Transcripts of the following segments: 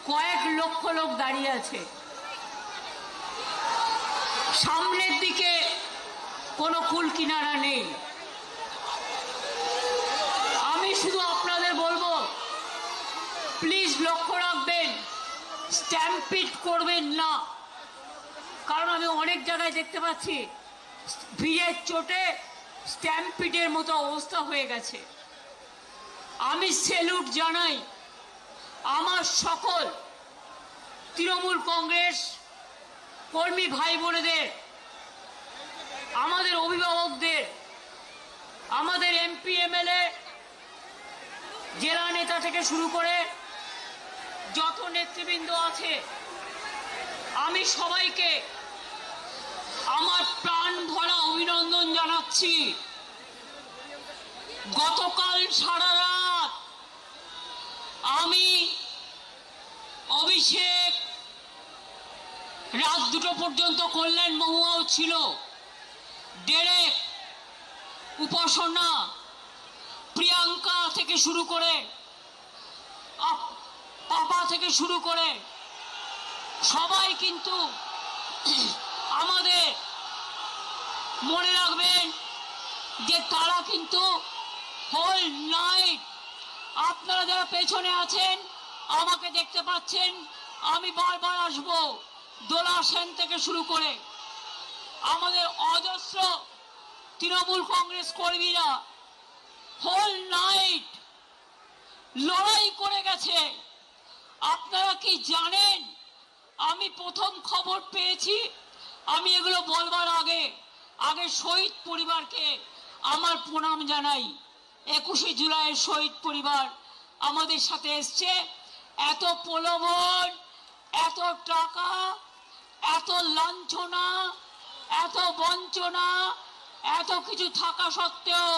কয়েক লক্ষ লোক দাঁড়িয়ে আছে। সামনের দিকে কোনো কুল কিনারা নেই। আমি শুধু আপনাদের বলবো, প্লিজ লক্ষ্য রাখবেন, স্ট্যাম্পিড করবেন না। কারণ আমি অনেক জায়গায় দেখতে পাচ্ছি ভিড়ের চোটে স্ট্যাম্পিডের মতো অবস্থা হয়ে গেছে। আমি স্যালুট জানাই আমার সকল তৃণমূল কংগ্রেস কর্মী ভাই বোনেদের, আমাদের অভিভাবকদের, আমাদের এমপি এমএলএ, জেলা নেতা থেকে শুরু করে যত নেতৃবৃন্দ আছে, আমি সবাইকে আমার প্রাণ ভরা অভিনন্দন জানাচ্ছি। গতকাল সারা রাত আমি, অভিষেক, রাত 2টো পর্যন্ত কল্যাণ মহুয়াও ছিল, ডেরেক, উপাসনা, প্রিয়াঙ্কা থেকে শুরু করে পাপা থেকে শুরু করে সবাই কিন্তু আমাদের মনে রাখবেন যে তারা কিন্তু হোল নাইট, আপনারা যারা পেছনে আছেন আমাকে দেখতে পাচ্ছেন, আমি বারবার আসব, দোলা সেন থেকে শুরু করে আমাদের অজস্র তৃণমূল কংগ্রেস কর্মীরা হোল নাইট লড়াই করে গেছে। আপনারা কি জানেন, আমি প্রথম খবর পেয়েছি, আমি এগুলো বলবার আগে শহীদ পরিবারকে আমার প্রণাম জানাই। 21শে জুলাইয়ের শহীদ পরিবার আমাদের সাথে এসছে। এত প্রলোভন, এত টাকা, এত লাঞ্ছনা, এত বঞ্চনা, এত কিছু থাকা সত্ত্বেও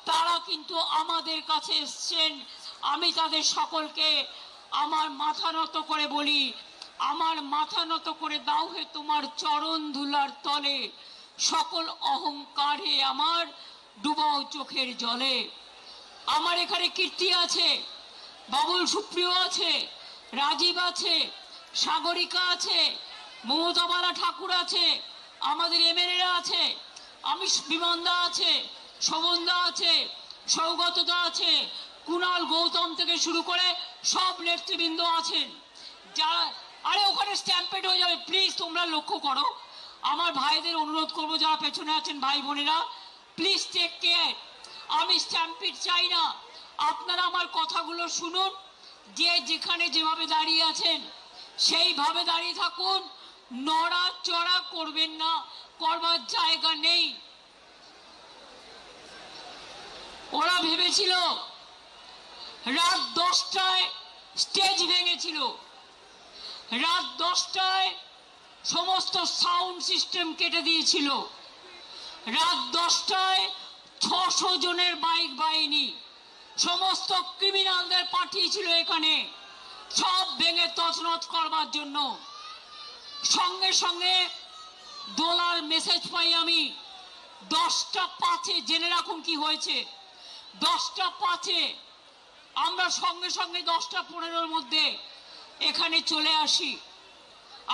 তারা কিন্তু আমাদের কাছে এসছেন। আমি তাদের সকলকে আমার মাথা নত করে বলি, আমার মাথা নত করে দাও হে তোমার চরণ ধুলার তলে, সকল অহংকারে আমার ডুবাও চোখের জলে। আমার এখানে কীর্তি আছে, বাবুল সুপ্রিয় আছে, রাজীব আছে, সাগরিকা আছে, মমতাবালা ঠাকুর আছে, আমাদের এমএলএরা আছে, আমি বিমানদা আছে, শোভনদা আছে, সৌগতদা আছে, কুণাল গৌতম থেকে শুরু করে সব নেতৃবৃন্দ আছেন। যারা আরে ওখানে স্ট্যাম্পেড হয়ে যাবে, প্লিজ তোমরা লক্ষ্য করো। আমার ভাইদের অনুরোধ করবো, যারা পেছনে আছেন ভাই বোনেরা, প্লিজ টেক কেয়ার। আমি স্ট্যাম্পিড চাই না। আপনারা আমার কথাগুলো শুনুন, যে যেখানে যেভাবে দাঁড়িয়ে আছেন সেইভাবে দাঁড়িয়ে থাকুন, নড়াচড়া করবেন না, করবার জায়গা নেই। ওরা ভেবেছিল রাত 10টায় স্টেজ ভেঙেছিল, রাত 10টায় সমস্ত সাউন্ড সিস্টেম কেটে দিয়েছিল, রাত 10টায় 600 জনের বাইক বাহিনী সমস্ত ক্রিমিনালদের পাঠিয়েছিল এখানে, সব ভেঙে তছনছ করবার জন্য। সঙ্গে সঙ্গে দোলার মেসেজ পাই আমি 10টা 5-এ, জেনে রাখুন কি হয়েছে। 10টা 5-এ আমরা সঙ্গে সঙ্গে 10টা 15-এর মধ্যে এখানে চলে আসি।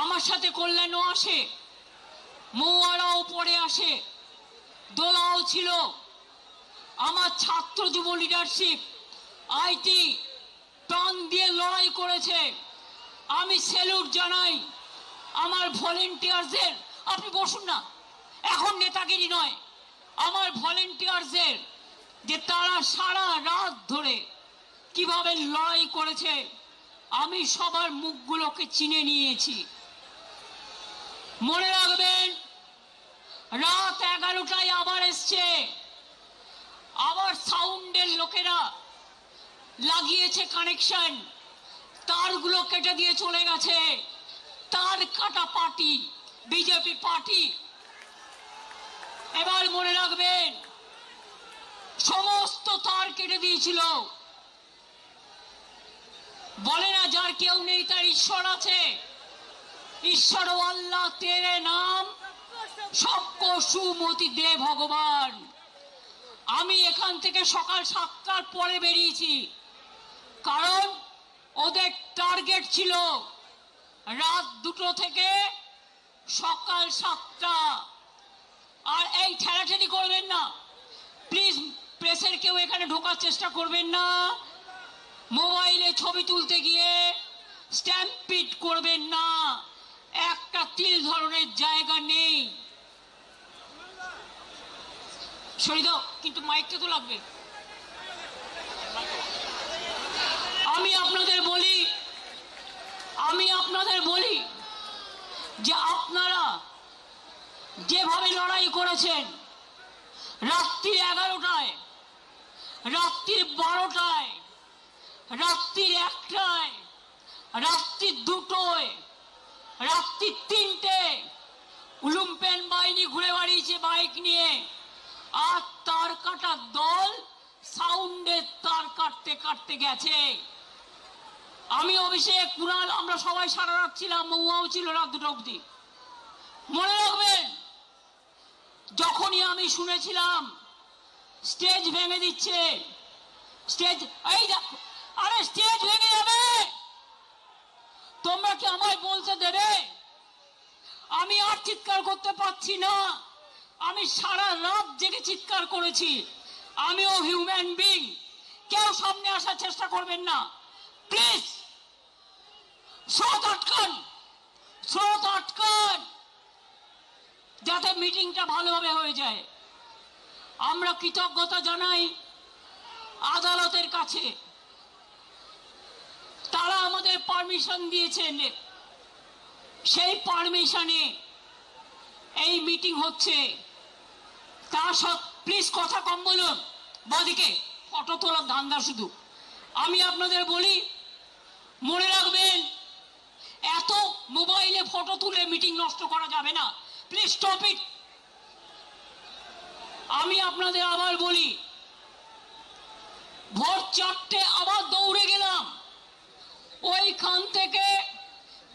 আমার সাথে কল্যাণও আসে, মৌয়ারাও পরে আসে, দোলাও ছিল। আমার ছাত্র যুব লিডারশিপ আইটি প্রাণ দিয়ে লড়াই করেছে। আমি স্যালুট জানাই আমার ভলেন্টিয়ারদের। আপনি বসুন না, এখন নেতাগিরি নয়, আমার ভলেন্টিয়ারদের, যে তারা সারা রাত ধরে কিভাবে লড়াই করেছে। আমি সবার মুখগুলোকে চিনে নিয়েছি। মনে রাখবেন, রাত 11টায় আবার এসছে, আবার সাউন্ডের লোকেরা লাগিয়েছে কানেকশন, তারগুলো কেটে দিয়ে চলে গেছে। তার কাটা পার্টি বিজেপি পার্টি। এবার মনে রাখবেন, সমস্ত তার কেটে দিয়েছিল। বলে না যার কেউ নেই তার ঈশ্বর আছে। ঈশ্বর ও আল্লাহ তেরে নাম সবকো সুমতি দে ভগবান। আমি এখান থেকে সকাল 7টার পরে বেরিয়েছি, কারণ ওদের টার্গেট ছিল রাত 2টো থেকে সকাল 7টা। আর এই ঠেলাঠেলি করবেন না প্লিজ, প্রেসের কেউ এখানে ঢোকার চেষ্টা করবেন না, মোবাইলে ছবি তুলতে গিয়ে স্ট্যাম্পিড করবেন না, একটা তিল ধরনের জায়গা নেই। সরি দাও, কিন্তু মাইকটা তো লাগবে। আমি আপনাদের বলি যে আপনারা যেভাবে লড়াই করেছেন রাত্রি 11টায়, রাত্রির 12টায়, রাত্রির 1টায়, রাত্রির 2টোয়, রাত্রির 3টে লুম্পেন বাহিনী ঘুরে বেড়িয়েছে বাইক নিয়ে, আর তার কাটার দল সাউন্ডের তার কাটতে কাটতে গেছে। আমি, অভিষেক, কুণাল, আমরা সবাই সারা রাত ছিলাম, মহুয়াও ছিল রাত 2টা অবধি। মনে রাখবেন, যখনই আমি শুনেছিলাম স্টেজ ভেঙে দিচ্ছে, স্টেজ, এই দেখো, আরে স্টেজ ভেঙে যাবে, তোমরা কি আমায় বলতে দেবে? আমি আর চিৎকার করতে পারছি না, আমি সারা রাত জেগে চিৎকার করেছি। আমিও হিউম্যান বিং, কেউ সামনে আসার চেষ্টা করবেন না প্লিজ। স্রোত আটকান যাতে মিটিংটা ভালোভাবে হয়ে যায়। আমরা কৃতজ্ঞতা জানাই আদালতের কাছে, তারা আমাদের পারমিশন দিয়েছেন, সেই পারমিশনে এই মিটিং হচ্ছে। তার সব প্লিজ কথা কম বলুন, বাদিকে ফটো তোলার ধান্দা শুধু। আমি আপনাদের বলি, মনে রাখবেন, এত মোবাইলে ফটো তুলে মিটিং নষ্ট করা যাবে না, প্লিজ স্টপ ইট। আমি আপনাদের আবার বলি, ভোর 4টে আবার দৌড়ে গেলাম, ওইখান থেকে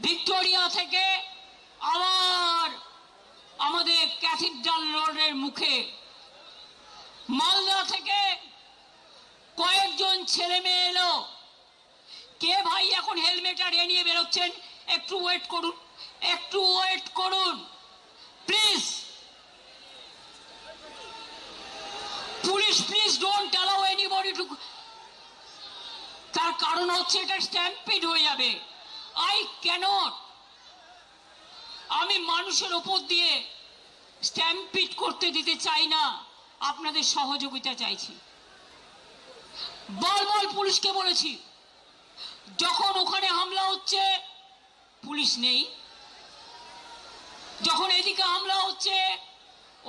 ভিক্টোরিয়া থেকে আবার আমাদের ক্যাথিড্রাল রোডের মুখে, মালদা থেকে কয়েকজন ছেলে মেয়ে এলো। কে ভাই এখন হেলমেট আর এ নিয়ে বেরোচ্ছেন? একটু ওয়েট করুন, একটু ওয়েট করুন please. Police, please don't allow anybody two. তার কারণ হচ্ছে এটা স্ট্যাম্পিড হয়ে যাবে। আই ক্যানট, আমি মানুষের ওপর দিয়ে স্ট্যাম্পিড করতে দিতে চাই না, আপনাদের সহযোগিতা চাইছি। বারবার পুলিশকে বলেছি, যখন ওখানে হামলা হচ্ছে পুলিশ নেই, যখন এদিকে হামলা হচ্ছে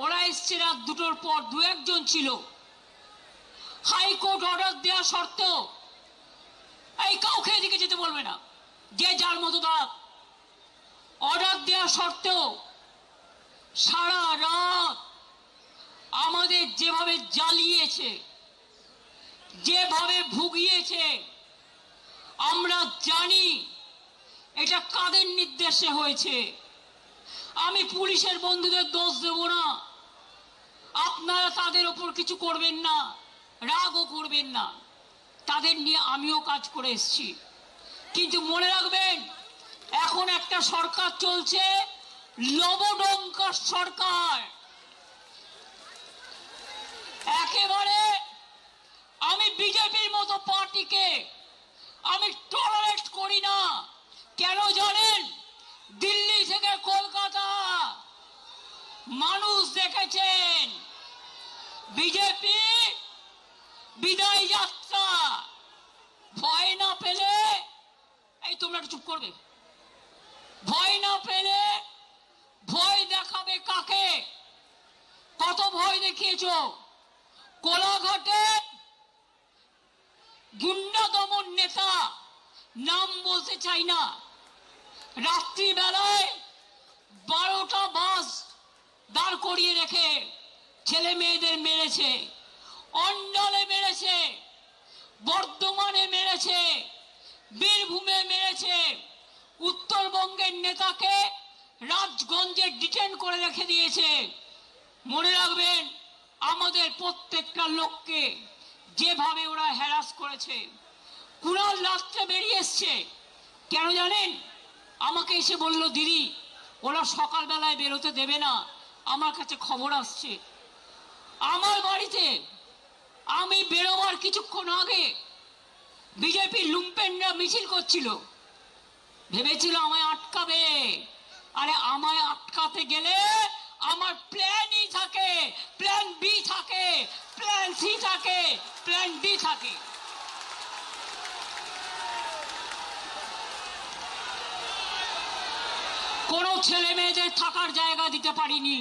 ওরা এসছে রাত 2টোর পর, 2-1জন ছিল। হাইকোর্ট অর্ডার দেওয়া সত্ত্বেও এই কাউকে এদিকে যেতে বলবে না, যে যার মতো দাঁড়াক। অর্ডার দেওয়া সত্ত্বেও সারা রাত আমাদের যেভাবে জ্বালিয়েছে, যেভাবে ভুগিয়েছে, আমরা জানি এটা কাদের নির্দেশে হয়েছে। আমি পুলিশের বন্ধুদের দোষ দেব না, আপনারা তাদের ওপর কিছু করবেন না, রাগও করবেন না, তাদের নিয়ে আমিও কাজ করে এসেছি। কিন্তু মনে রাখবেন, এখন একটা সরকার চলছে, লবডঙ্কা সরকার। একেবারে আমি বিজেপির মতো পার্টিকে আমি টলারেট করি না। কেন জানেন? দিল্লি থেকে কলকাতা মানুষ দেখেছেন বিজেপি বিদায় যাত্রা। ভয় না পেলে, এই তোমরা একটু চুপ করবে, ভয় না পেলে ভয় দেখাবে কাকে? কত ভয় দেখিয়েছ? কোলাঘাটে গুন্ডা দমন নেতা, নাম বলতে চাই না, রাত্রিবেলায় 12টা বাস দাঁড় করিয়ে রেখে ছেলে মেয়েদের মেরেছে, অন্ডলে মেরেছে, বর্ধমানে মেরেছে, বীরভূমে মেরেছে। উত্তরবঙ্গের নেতাকে রাজগঞ্জে ডিটেন করে রেখে দিয়েছে। মনে রাখবেন, আমাদের প্রত্যেকটা লোককে যেভাবে ওরা হ্যারাস করেছে, কুণাল রাত্রে বেরিয়ে এসছে, কেন জানেন? আমাকে এসে বলল, দিদি ওরা সকালবেলায় বেরোতে দেবে না, আমার কাছে খবর আসছে। আমার বাড়িতে আমি বেরোবার কিছুক্ষণ আগে বিজেপির লুম্পেনরা মিছিল করছিল, ভেবেছিল আমায় আটকাবে। আরে আমায় আটকাতে গেলে আমার প্ল্যান ই থাকে, প্ল্যান বি থাকে, প্ল্যান সি থাকে, প্ল্যান ডি থাকে। কোনো ছেলে মেয়েদের থাকার জায়গা দিতে পারিনি,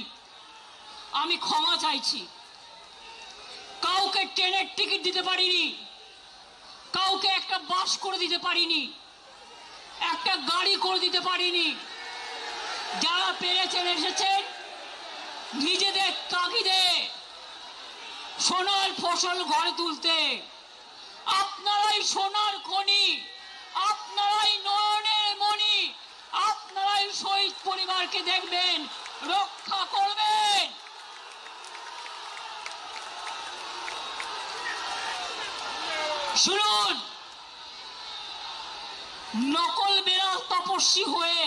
আমি ক্ষমা চাইছি। কাউকে ট্রেনের টিকিট দিতে পারিনি, কাউকে একটা বাস করে দিতে পারিনি, একটা গাড়ি করে দিতে পারিনি। যারা পেরেছেন এসেছেন নিজেদের তাগিদে সোনার ফসল ঘরে তুলতে। আপনারাই সোনার খনি, আপনারাই নয়নের মণি, আপনারাই শহীদ পরিবারকে দেখবেন, রক্ষা করবেন। শুনুন, নকল বেড়াল তপস্বী হয়ে,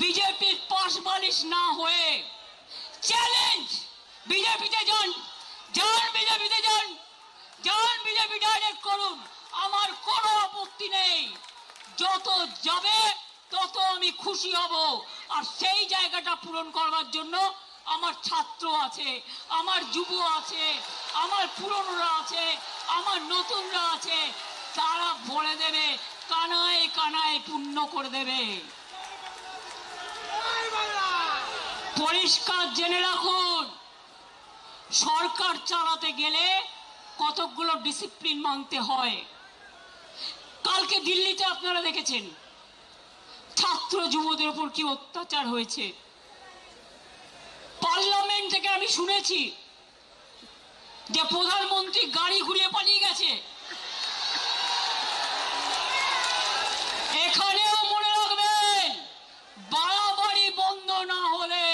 বিজেপির পাশ বালিশ না হয়ে চ্যালেঞ্জ, বিজেপিতে যান, যান বিজেপিতে যান, যান বিজেপি ডাইরেক্ট করুন, আমার কোনো আপত্তি নেই। যত যাবে তত আমি খুশি হব। আর সেই জায়গাটা পূরণ করবার জন্য আমার ছাত্র আছে, আমার যুব আছে, আমার পুরনোরা আছে, আমার নতুনরা আছে, তারা বলে দেবে, কানায় কানায় পূর্ণ করে দেবে। পরিষ্কার জেনে রাখুন, সরকার চালাতে গেলে কতগুলো ডিসিপ্লিন মানতে হয়। কালকে দিল্লিতে আপনারা দেখেছেন ছাত্র যুবদের উপর কি অত্যাচার হয়েছে। পার্লামেন্ট থেকে আমি শুনেছি যে প্রধানমন্ত্রী গাড়ি ঘুরিয়ে পালিয়ে গেছে। এখানেও মনে রাখবেন, বাড়াবাড়ি বন্ধ না হলে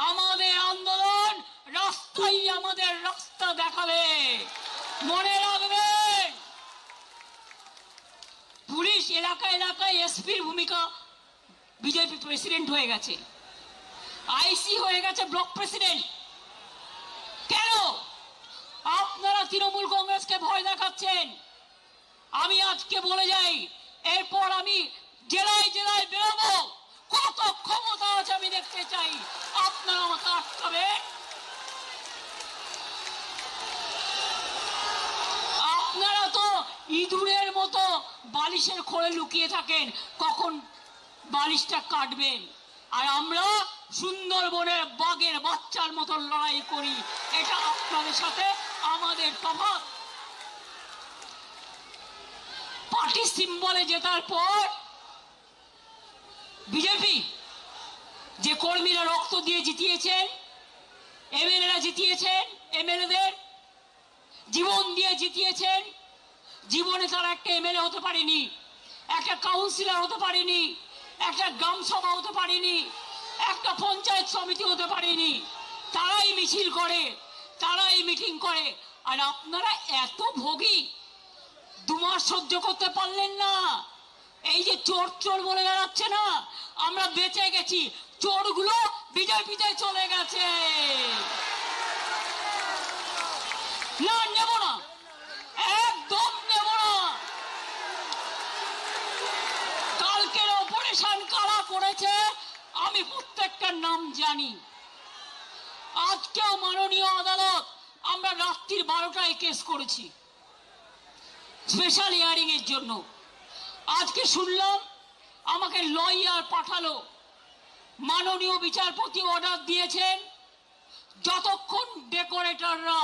আমাদের আন্দোলন রাস্তাই আমাদের রাস্তা দেখাবে, মনে রাখবেন। পুলিশ এলাকায় এলাকায় এসপির ভূমিকা, বিজেপি প্রেসিডেন্ট হয়ে গেছে, আইসি হয়ে গেছে ব্লক প্রেসিডেন্ট। কেন আপনারা তৃণমূল কংগ্রেসকে ভয় দেখাচ্ছেন? আমি আজকে বলে যাই, এরপর আমি জেলায় জেলায় বেরোবো, কত ক্ষমতা আছে আমি দেখতে চাই। আপনারা আমাকে আটকাবে? আপনারা তো ইঁদুরের মতো বালিশের খোলে লুকিয়ে থাকেন, কখন বালিশটা কাটবেন। আর আমরা সুন্দরবনের বাঘের বাচ্চার মতো লড়াই করি, এটা আপনাদের সাথে আমাদের তফাৎ। পার্টি সিম্বলে জেতার পর বিজেপি যে কর্মীরা রক্ত দিয়ে জিতিয়েছেন, এমএলএরা জিতিয়েছেন, এমএলএদের জীবন দিয়ে জিতিয়েছেন, জীবনে তারা একটা এমএলএ হতে পারেনি, একটা কাউন্সিলর হতে পারেনি, একটা গ্রাম সভা হতে পারেনি, একটা পঞ্চায়েত সমিতি হতে পারেনি। তারাই মিছিল করে, তারাই মিটিং করে। আর আপনারা এত ভোগী, 2 মাস সহ্য করতে পারলেন না। এই যে চোর চোর বলে বেড়াচ্ছে না, আমরা বেঁচে গেছি, চোরগুলো বিজেপিতে চলে গেছে। না, নেব না, একদম নেব না। কালকের অপারেশন কারা করেছে আমি প্রত্যেকটার নাম জানি। আজকেও মাননীয় আদালত, আমরা রাত্রির 12টায় কেস করেছি স্পেশাল হিয়ারিং এর জন্য। আজকে শুনলাম আমাকে লয়ার পাঠালো, মাননীয় বিচারপতি অর্ডার দিয়েছেন যতক্ষণ ডেকোরেটররা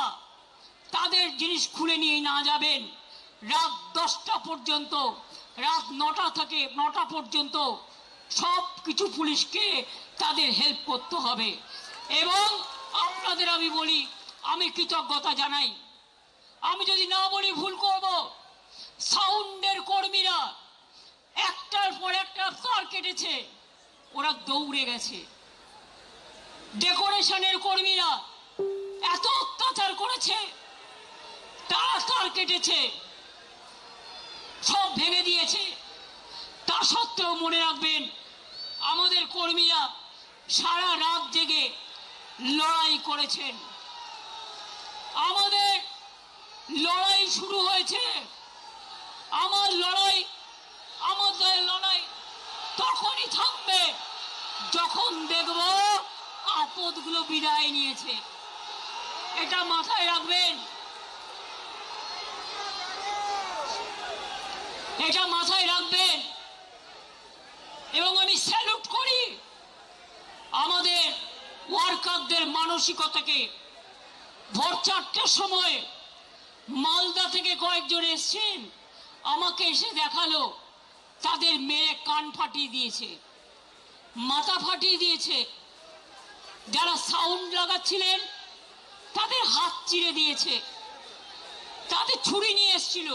তাদের জিনিস খুলে নিয়ে না যাবেন, রাত 10টা পর্যন্ত, রাত 9টা থেকে 9টা পর্যন্ত সব কিছু পুলিশকে তাদের হেল্প করতে হবে। এবং আপনাদের আমি বলি, আমি কৃতজ্ঞতা জানাই, আমি যদি না বলি ভুল করব। সাউন্ডের কর্মীরা একটার পর একটা তার কেটেছে, ওরা দৌড়ে গেছে। ডেকোরেশনের কর্মীরা এত অত্যাচার করেছে, তারা তার কেটেছে, সব ভেঙে দিয়েছে। তা সত্ত্বেও মনে রাখবেন, আমাদের কর্মীরা সারা রাত জেগে লড়াই করেছেন। আমাদের লড়াই শুরু হয়েছে। আমাদের লড়াই তখনই থাকবে যখন দেখব আপদগুলো বিদায় নিয়েছে। এটা মাথায় রাখবেন, এটা মাথায় রাখবেন। এবং আমি স্যালুট করি আমাদের ওয়ার্কারদের মানসিকতাকে। ভোর 4টার সময় মালদা থেকে কয়েকজন এসছেন, আমাকে এসে দেখালো তাদের মেয়ে কান ফাটিয়ে দিয়েছে, মাথা ফাটিয়ে দিয়েছে। যারা সাউন্ড লাগাচ্ছিলেন তাদের হাত চিরে দিয়েছে, তাদের ছুরি নিয়ে এসছিল।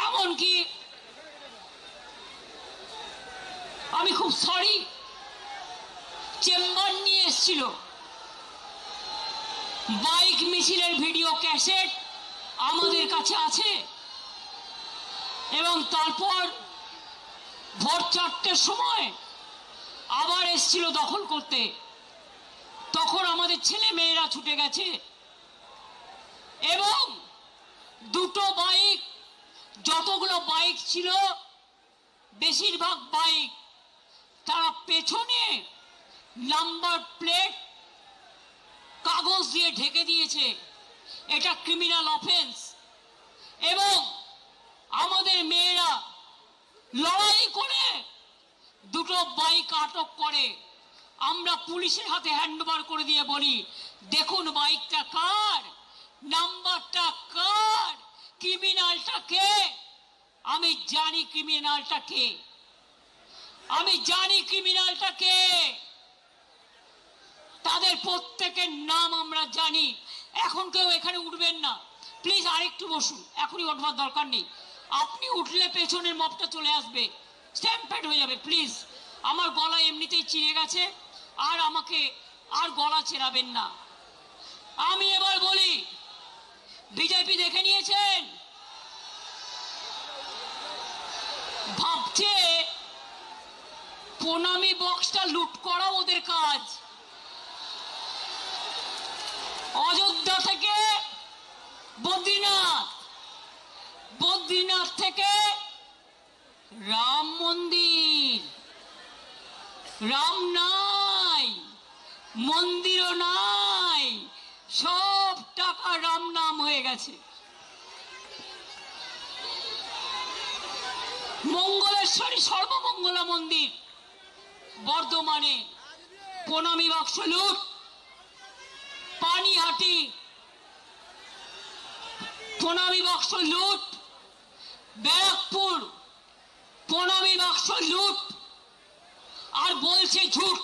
এমনকি আমি খুব সরি, চেম্বার নিয়ে এসছিল। বাইক মিছিলের ভিডিও ক্যাসেট আমাদের কাছে আছে। এবং তারপর ভোর 4টার সময় আবার এসছিল দখল করতে। তখন আমাদের ছেলে মেয়েরা ছুটে গেছে এবং দুটো বাইক, যতগুলো বাইক ছিল বেশিরভাগ বাইক তারা পেছনে নাম্বার প্লেট কাগজ দিয়ে ঢেকে দিয়েছে। এটা ক্রিমিনাল অফেন্স। এবং আমাদের মেয়েরা লড়াই করে দুটো বাইক আটক করে। আমরা পুলিশের হাতে হ্যান্ডওভার করে দিয়ে বলি, দেখুন বাইকটা কার, নাম্বারটা কার, ক্রিমিনালটা কে। আমি জানি ক্রিমিনালটা কে, আমি জানি ক্রিমিনালটা কে। তাদের প্রত্যেকের নাম আমরা জানি। এখন কেউ এখানে উঠবেন না প্লিজ, আরেকটু বসুন, এখনই উঠবার দরকার নেই। আপনি উঠলে পেছনের মবটা চলে আসবে, স্ট্যাম্পেড হয়ে যাবে। প্লিজ, আমার গলা এমনিতেই চিড়ে গেছে, আর আমাকে আর গলা ছেড়াবেন না। আমি এবার বলি, বিজেপি দেখে নিয়েছেন, ভাবছে প্রণামী বক্সটা লুট করা ওদের কাজ। অযোধ্যা থেকে বদ্রীনাথ, বদ্রীনাথ থেকে রাম মন্দির, রাম নাই, মন্দিরও নাই, সব টাকা রাম নাম হয়ে গেছে। মঙ্গলেশ্বরী সর্বমঙ্গলা মন্দির বর্ধমানে প্রণামী বাক্স লুট, পানিহাটি প্রণামী বাক্স লুট, ব্যারাকপুর প্রণামী বাক্স লুট, আর বলছে ঝুট।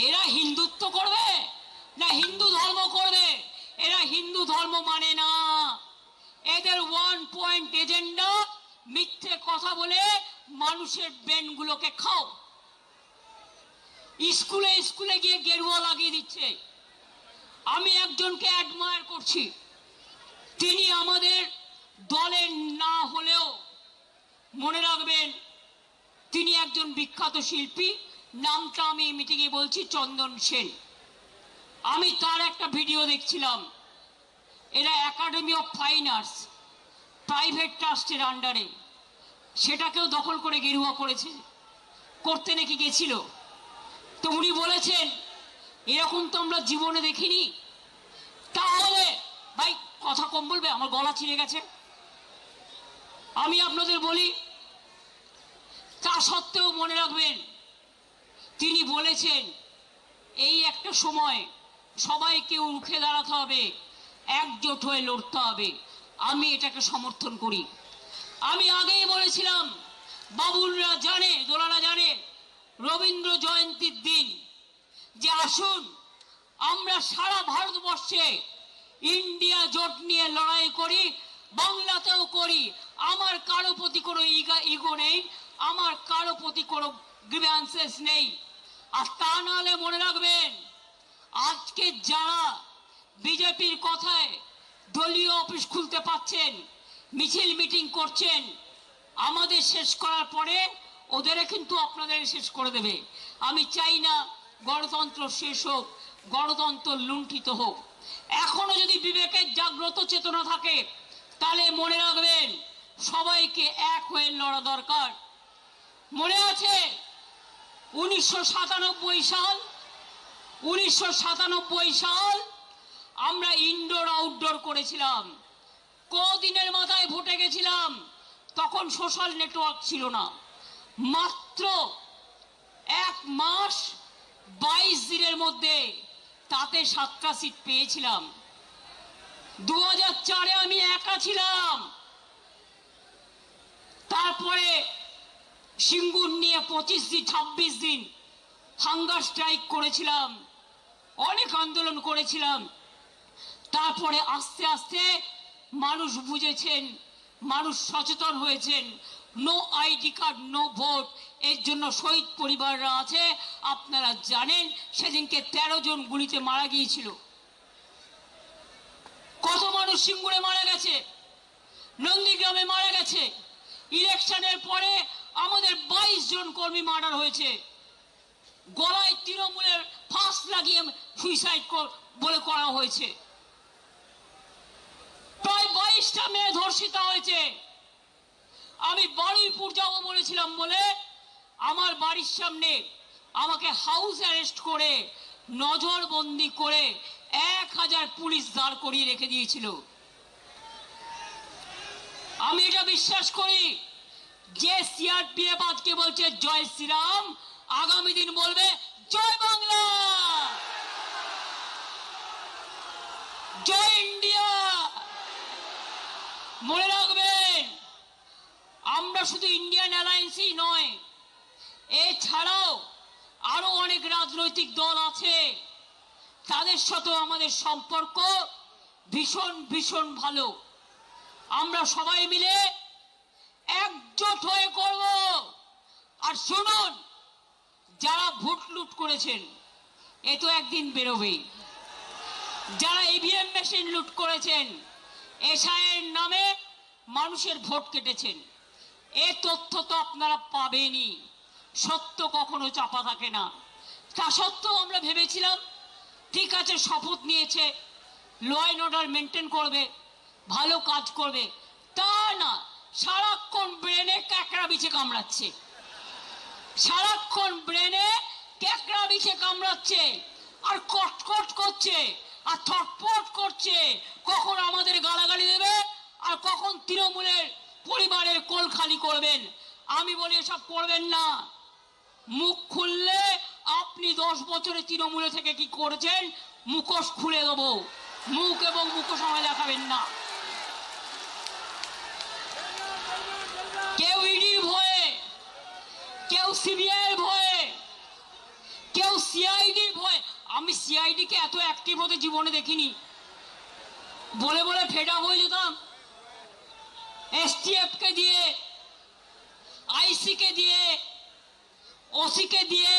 এরা হিন্দুত্ব করবে না হিন্দু ধর্ম করবে? এরা হিন্দু ধর্ম মানে না। এদের 1 পয়েন্ট এজেন্ডা, মিথ্যে কথা বলে মানুষের ব্রেনগুলোকে খাও। স্কুলে স্কুলে গিয়ে গেরুয়া লাগিয়ে দিচ্ছে। আমি একজনকে অ্যাডমায়ার করছি, তিনি আমাদের দলের না হলেও মনে রাখবেন তিনি একজন বিখ্যাত শিল্পী। নামটা আমি মিটিংয়ে বলছি, চন্দন সেন। আমি তার একটা ভিডিও দেখছিলাম। এরা academy of fine arts private ট্রাস্টের আন্ডারে, সেটাকেও দখল করে গেরুয়া করেছে, করতে নাকি গেছিল। তো উনি বলেছেন, এরকম তো আমরা জীবনে দেখিনি। তাহলে ভাই কথা কম বলবে, আমার গলা ছিঁড়ে গেছে। আমি আপনাদের বলি, তা সত্ত্বেও মনে রাখবেন তিনি বলেছেন এই একটা সময় সবাইকে রুখে দাঁড়াতে হবে, একজোট হয়ে লড়তে হবে। আমি এটাকে সমর্থন করি। আমি আগেই বলেছিলাম, বাবুলরা জানে, দোলারা জানে, রবীন্দ্র জয়ন্তীর দিন যে আসুন আমরা সারা ভারতবর্ষে ইন্ডিয়া জোট নিয়ে লড়াই করি, বাংলাতেও করি। আমার কারো প্রতি কোনো ইগো নেই, আমার কারো প্রতি কোনো গ্রিভ্যান্সেস নেই। আর তা নাহলে মনে রাখবেন, আজকে যারা বিজেপির কথায় দলীয় অফিস খুলতে পারছেন, মিছিল মিটিং করছেন, আমাদের শেষ করার পরে ওদেরও কিন্তু আপনাদের শেষ করে দেবে। আমি চাই না গণতন্ত্র শেষ হোক, গণতন্ত্র লুণ্ঠিত হোক। এখনো যদি বিবেকের জাগ্রত চেতনা থাকে তাহলে মনে রাখবেন সবাইকে এক হয়ে লড়া দরকার। মনে আছে 1997 সাল আমরা ইনডোর আউটডোর করেছিলাম। কদিনের মাথায় ভোটে গেছিলাম, তখন সোশ্যাল নেটওয়ার্ক ছিল না। মাত্র 1 মাস 22 দিনের মধ্যে তাতে 7টা সিট পেয়েছিলাম। 2004-এ আমি একা ছিলাম। তারপরে সিঙ্গুর নিয়ে 26 দিন হাঙ্গার স্ট্রাইক করেছিলাম, অনেক আন্দোলন করেছিলাম। তারপরে আস্তে আস্তে মানুষ বুঝেছেন, মানুষ সচেতন হয়েছেন। No ID card no vote, এর জন্য শহীদ পরিবাররা আছে। আপনারা জানেন সেদিনকে 13 জন গুলিতে মারা গিয়েছিল। কত মানুষ সিঙ্গুরে মারা গেছে, নন্দীগ্রামে মারা গেছে। ইলেকশনের পরে আমাদের 22 জন কর্মী মার্ডার হয়েছে। গলায় তৃণমূলের ফাঁস লাগিয়ে সুইসাইড বলে করা হয়েছে। প্রায় 22টা মেয়ে ধর্ষিতা হয়েছে। আমি বারুইপুর যাব বলেছিলাম বলে আমার বাড়ির সামনে আমাকে হাউস অ্যারেস্ট করে নজরবন্দি করে 1000 পুলিশ দাঁড় করিয়ে রেখে দিয়েছিল। আমি এটা বিশ্বাস করি যে সিআরপিএফ আজকে বলছে জয় শ্রীরাম, আগামী দিন বলবে জয় বাংলা, জয় ইন্ডিয়া। মনে রাখবেন আমরা শুধু ইন্ডিয়ান অ্যালায়েন্সই নয়, এছাড়াও আরো অনেক রাজনৈতিক দল আছে, তাদের সাথেও আমাদের সম্পর্ক ভীষণ ভীষণ ভালো। আমরা সবাই মিলে একজোট হয়ে করব। আর শুনুন, যারা ভোট লুট করেছেন এ তো একদিন বেরোবেই। যারা ইভিএম মেশিন লুট করেছেন, এসআইয়ের নামে মানুষের ভোট কেটেছেন, এ তথ্য তো আপনারা পাবেনই। সত্য কখনো চাপা থাকে না। তা সত্ত্বেও আমরা ভেবেছিলাম ঠিক আছে, শপথ নিয়েছে, ল অ্যান্ড অর্ডার মেনটেন করবে, ভালো কাজ করবে। তা না, সারাক্ষণ ব্রেনে ক্যাকড়া বিছে কামড়াচ্ছে, সারাক্ষণ ব্রেনে ক্যাকড়া বিছে কামড়াচ্ছে, আর কটকট করছে, আর থটফট করছে। কখন আমাদের গালাগালি দেবে, আর কখন তৃণমূলের পরিবারের কোল খালি করবেন। আমি বলি এসব করবেন না। মুখ খুললে আপনি 10 বছরে তৃণমূলে থেকে কি করেছেন মুখোশ খুলে দেবো। মুখ এবং মুখোশ আমায় দেখাবেন না। কেউ ইডির ভয়ে, কেউ সিবিআইয়ের ভয়ে, কেউ সিআইডির ভয়ে। আমি সিআইডি কে এত অ্যাক্টিভ হতে জীবনে দেখিনি। বলে বলে ফেড আপ হয়ে যেতাম। এসটিএফ কে দিয়ে, আইসি কে দিয়ে, ওসি কে দিয়ে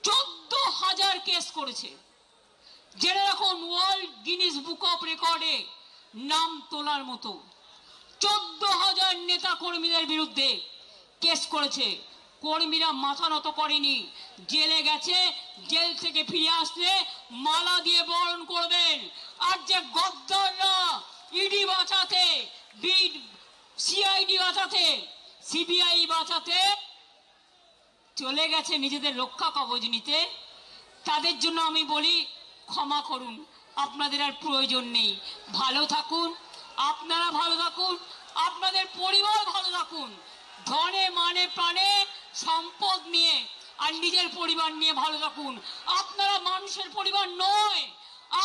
14,000 কেস করেছে। যেটা এখন ওয়ার্ল্ড গিনিস বুক অফ রেকর্ডে নাম তোলার মতো। 14,000 নেতা কর্মীদের বিরুদ্ধে কেস করেছে। কর্মীরা মাথা নত করেনি, জেলে গেছে। জেল থেকে ফিরে আসলে মালা দিয়ে বরণ করবেন। আর যে গদ্দাররা ইডি বাঁচাতে, সিআইডি বাঁচাতে, সিবিআই বাঁচাতে চলে গেছে নিজেদের রক্ষা কবচ নিতে, তাদের জন্য আমি বলি ক্ষমা করুন, আপনাদের আর প্রয়োজন নেই। ভালো থাকুন, আপনারা ভালো থাকুন, আপনাদের পরিবার ভালো থাকুন। ধনে মানে প্রাণে সম্পদ নিয়ে আর নিজের পরিবার নিয়ে ভালো থাকুন। আপনারা মানুষের পরিবার নয়,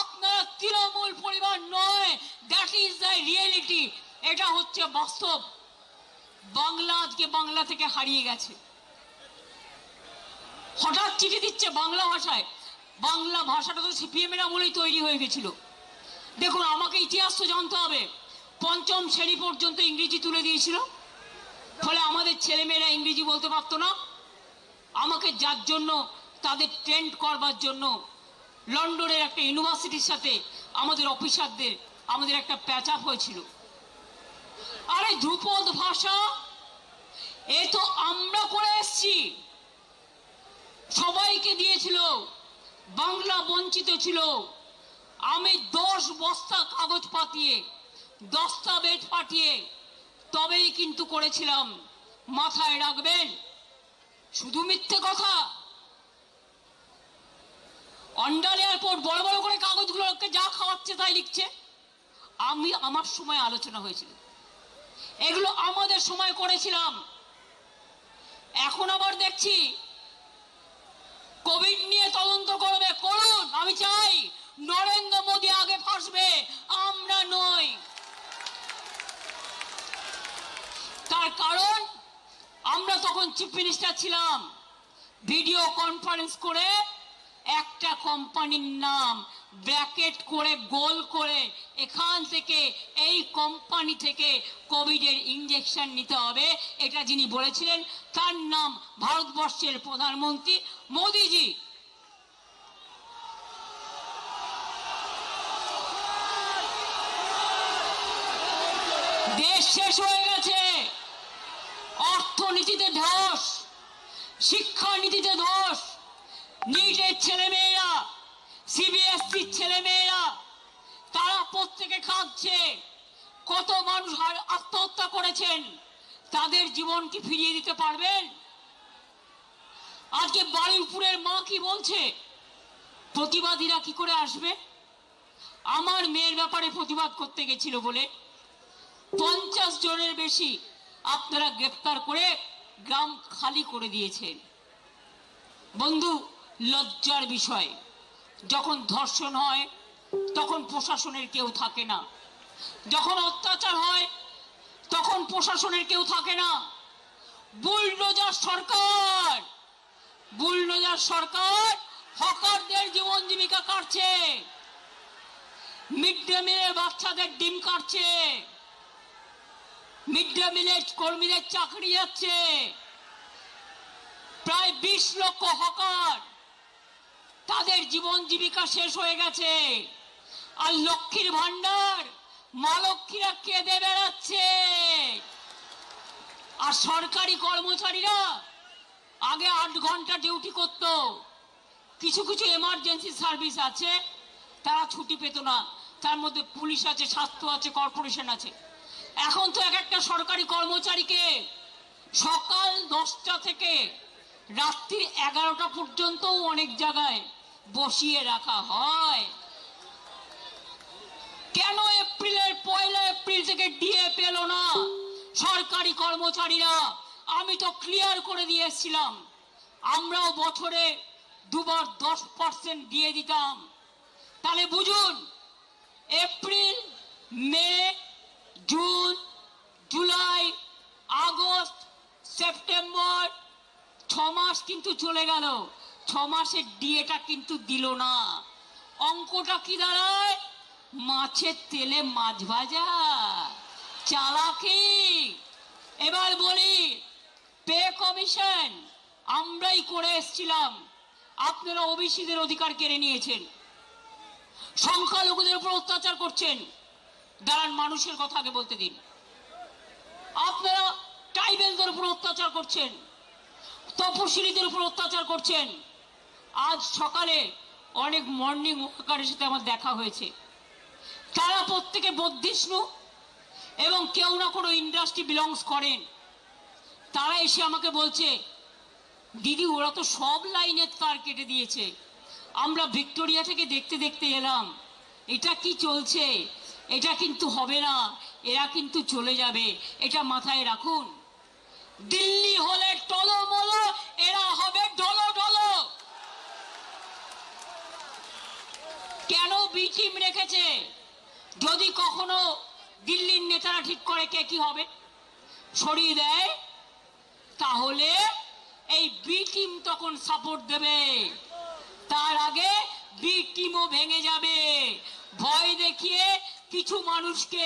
আপনারা তৃণমূল পরিবার নয়। That is the reality. এটা হচ্ছে বাস্তব। বাংলা আজকে বাংলা থেকে হারিয়ে গেছে। হঠাৎ চিঠি দিচ্ছে বাংলা ভাষায়। বাংলা ভাষাটা তো সিপিএম এর আমলেই তৈরি হয়ে গেছিল। দেখুন, আমাকে ইতিহাস তো জানতে হবে। 5ম শ্রেণী পর্যন্ত ইংরেজি তুলে দিয়েছিল, ফলে আমাদের ছেলেমেয়েরা ইংরেজি বলতে পারতো না। আমাকে যার জন্য তাদের ট্রেন্ড করবার জন্য লন্ডনের একটা ইউনিভার্সিটির সাথে আমাদের অফিসারদের আমাদের একটা প্যাচ আপ হয়েছিল। আরে ধ্রুপদ ভাষা এ তো আমরা করে এসছি, সবাইকে দিয়েছিল, বাংলা বঞ্চিত ছিল। আমি 10 বস্তা কাগজ পাতিয়ে, দস্তাবেজ পাঠিয়ে তবেই কিন্তু করেছিলাম। মাথায় রাখবেন, শুধু মিথ্যে কথা। অন্ডাল এয়ারপোর্ট বড় বড় করে কাগজগুলোকে যা খাওয়াচ্ছে তাই লিখছে। আমার সময় আলোচনা হয়েছিল, এগুলো আমাদের সময় করেছিলাম। এখন আবার দেখছি কোভিড নিয়ে তদন্ত করবে, করুন। আমি চাই নরেন্দ্র মোদী আগে ফাঁসবে, আমরা নই। তার কারণ আমরা তখন চিফ মিনিস্টার ছিলাম, ভিডিও কনফারেন্স করে একটা কোম্পানির নাম ব্র্যাকেট করে গোল করে এখান থেকে এই কোম্পানি থেকে কোভিডের ইনজেকশন নিতে হবে, এটা যিনি বলেছিলেন তার নাম ভারতবর্ষের প্রধানমন্ত্রী মোদিজি। দেশ শেষ হয়ে গেছে, অর্থনীতিতে ধস, শিক্ষানীতিতে ধস। নিটের ছেলেমেয়েরা, সিবিএসসির ছেলেমেয়েরা, তারা প্রত্যেকে কাঁদছে। কত মানুষ আত্মহত্যা করেছেন, তাদের জীবন কি ফিরিয়ে দিতে পারবেন? আজকে বারুইপুরের মা কি বলছে, প্রতিবাদীরা কি করে আসবে? আমার মেয়ের ব্যাপারে প্রতিবাদ করতে গেছিল বলে 50 জনের বেশি আপনারা গ্রেফতার করে গ্রাম খালি করে দিয়েছেন। বন্ধু, লজ্জার বিষয়, যখন ধর্ষণ হয় তখন প্রশাসনের কেউ থাকে না, যখন অত্যাচার হয় তখন প্রশাসনের কেউ থাকে না। বুলডোজার সরকার, বুলডোজার সরকার হকারদের জীবন জীবিকা কাটছে, মিড ডে মিলের বাচ্চাদের ডিম কাটছে, মিড ডে মিলের কর্মীদের চাকরি যাচ্ছে। প্রায় 20 লক্ষ হকার, তাদের জীবন জীবিকা শেষ হয়ে গেছে। আর লক্ষ্মীর ভান্ডার মা লক্ষ্মীরা কেঁদে বেড়াচ্ছে। আর সরকারি কর্মচারীরা আগে 8 ঘন্টা ডিউটি করত, কিছু কিছু এমার্জেন্সি সার্ভিস আছে তারা ছুটি পেত না, তার মধ্যে পুলিশ আছে, স্বাস্থ্য আছে, কর্পোরেশন আছে। এখন তো এক একটা সরকারি কর্মচারীকে সকাল 10টা থেকে রাত্রি 11টা পর্যন্ত অনেক জায়গায় বসিয়ে রাখা হয়। কেন এপ্রিলের 1 এপ্রিল থেকে ডিএ পেল না সরকারি কর্মচারীরা? আমি তো ক্লিয়ার করে দিয়ে এসেছিলাম, আমরাও বছরে 2 বার 10% দিয়ে দিতাম। তাহলে বুঝুন, এপ্রিল, মে, জুন, জুলাই, আগস্ট, সেপ্টেম্বর, 6 মাস কিন্তু চলে গেল, 6 মাসের ডিএটা কিন্তু দিল না। অঙ্কটা কি দাঁড়ায়? মাছের তেলে মাছ ভাজা, চালাকি। এবার বলি, পে কমিশন আমরাই করে এসেছিলাম, আপনারা ওবিসিদের অধিকার কেড়ে নিয়েছেন, সংখ্যালঘুদের উপর অত্যাচার করছেন। দাঁড়ান, মানুষের কথা আগে বলতে দিন। আপনারা ট্রাইবেলদের উপর অত্যাচার করছেন, তপশিলীদের উপর অত্যাচার করছেন। আজ সকালে অনেক মর্নিং ওয়াকারের সাথে আমার দেখা হয়েছে, তারা প্রত্যেকে বৌদ্ধিষ্ণু এবং কেউ না কোনো ইন্ডাস্ট্রি বিলংস করেন। তারা এসে আমাকে বলছে, দিদি ওরা তো সব লাইনের তার কেটে দিয়েছে, আমরা ভিক্টোরিয়া থেকে দেখতে দেখতে এলাম, এটা কি চলছে? এটা কিন্তু হবে না, এরা কিন্তু চলে যাবে, এটা মাথায় রাখুন। দিল্লি হলে টলমলো, এরা হবে ঢলো ঢলো। কেন বি টিম রেখেছে? যদি কখনো দিল্লির নেতারা ঠিক করে কে কি হবে, সরিয়ে দেয়, তাহলে এই বি টিম তখন সাপোর্ট দেবে। তার আগে বি টিমও ভেঙে যাবে। ভয় দেখিয়ে কিছু মানুষকে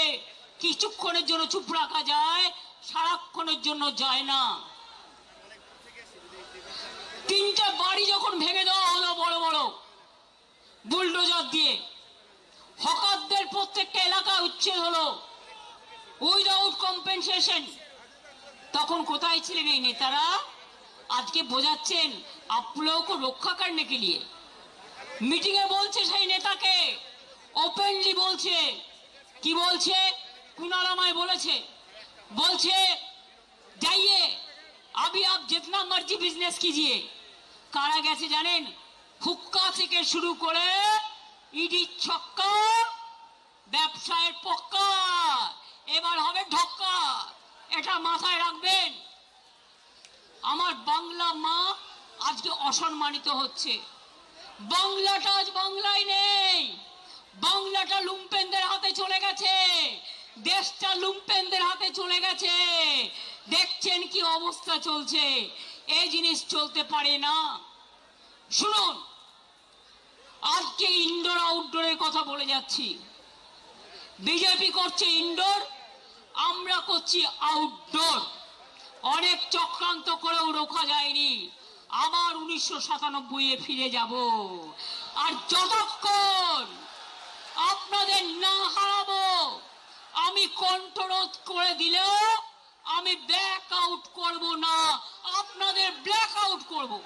কিছুক্ষণের জন্য চুপ রাখা যায়, সারাক্ষণের জন্য যায় না। 3টা বাড়ি যখন ভেঙে দেওয়া হলো বড় বড় বুলডোজার দিয়ে, হকারদের প্রত্যেকটা এলাকা উচ্ছেদ হলো, উইদাউট কম্পেনসেশন। তখন কোথায় ছিলেন এই নেতারা? আজকে বোঝাচ্ছেন আপ লোগों को রক্ষা करने के लिए। মিটিং এ বলছে সেই নেতাকে, ওপেনলি বলছে, কি বলছে? কুণাল আমায় বলেছে, বলছে जाइए अभी आप जितना मर्जी बिजनेस कीजिए। কারা গেছে জানেন? হুক্কা থেকে শুরু করে ইডি ছক্কা, ব্যবসায়ের পক্কা, এবার হবে ঢক্কা। এটা মাথায় রাখবেন। আমার বাংলা মা আজকে অসম্মানিত হচ্ছে। বাংলাটা আজ বাংলায় নেই, বাংলাটা লুম্পেনদের হাতে চলে গেছে, দেশটা লুম্পেনদের হাতে চলে গেছে। দেখছেন কি অবস্থা চলছে। এই জিনিস চলতে পারে না। শুনুন, আজকে ইনডোর আউটডোরের কথা বলে যাচ্ছি। বিজেপি করছে ইনডোর, আমরা করছি আউটডোর। অনেক চক্রান্ত করেও রোখা যায়নি। আবার 1997-এ ফিরে যাব। আর যতক্ষণ আপনাদের না হারাবো, আমি কণ্ঠরোধ করে দিলেও আমি ব্ল্যাক আউট করবো না, আপনাদের ব্ল্যাক আউট করবো।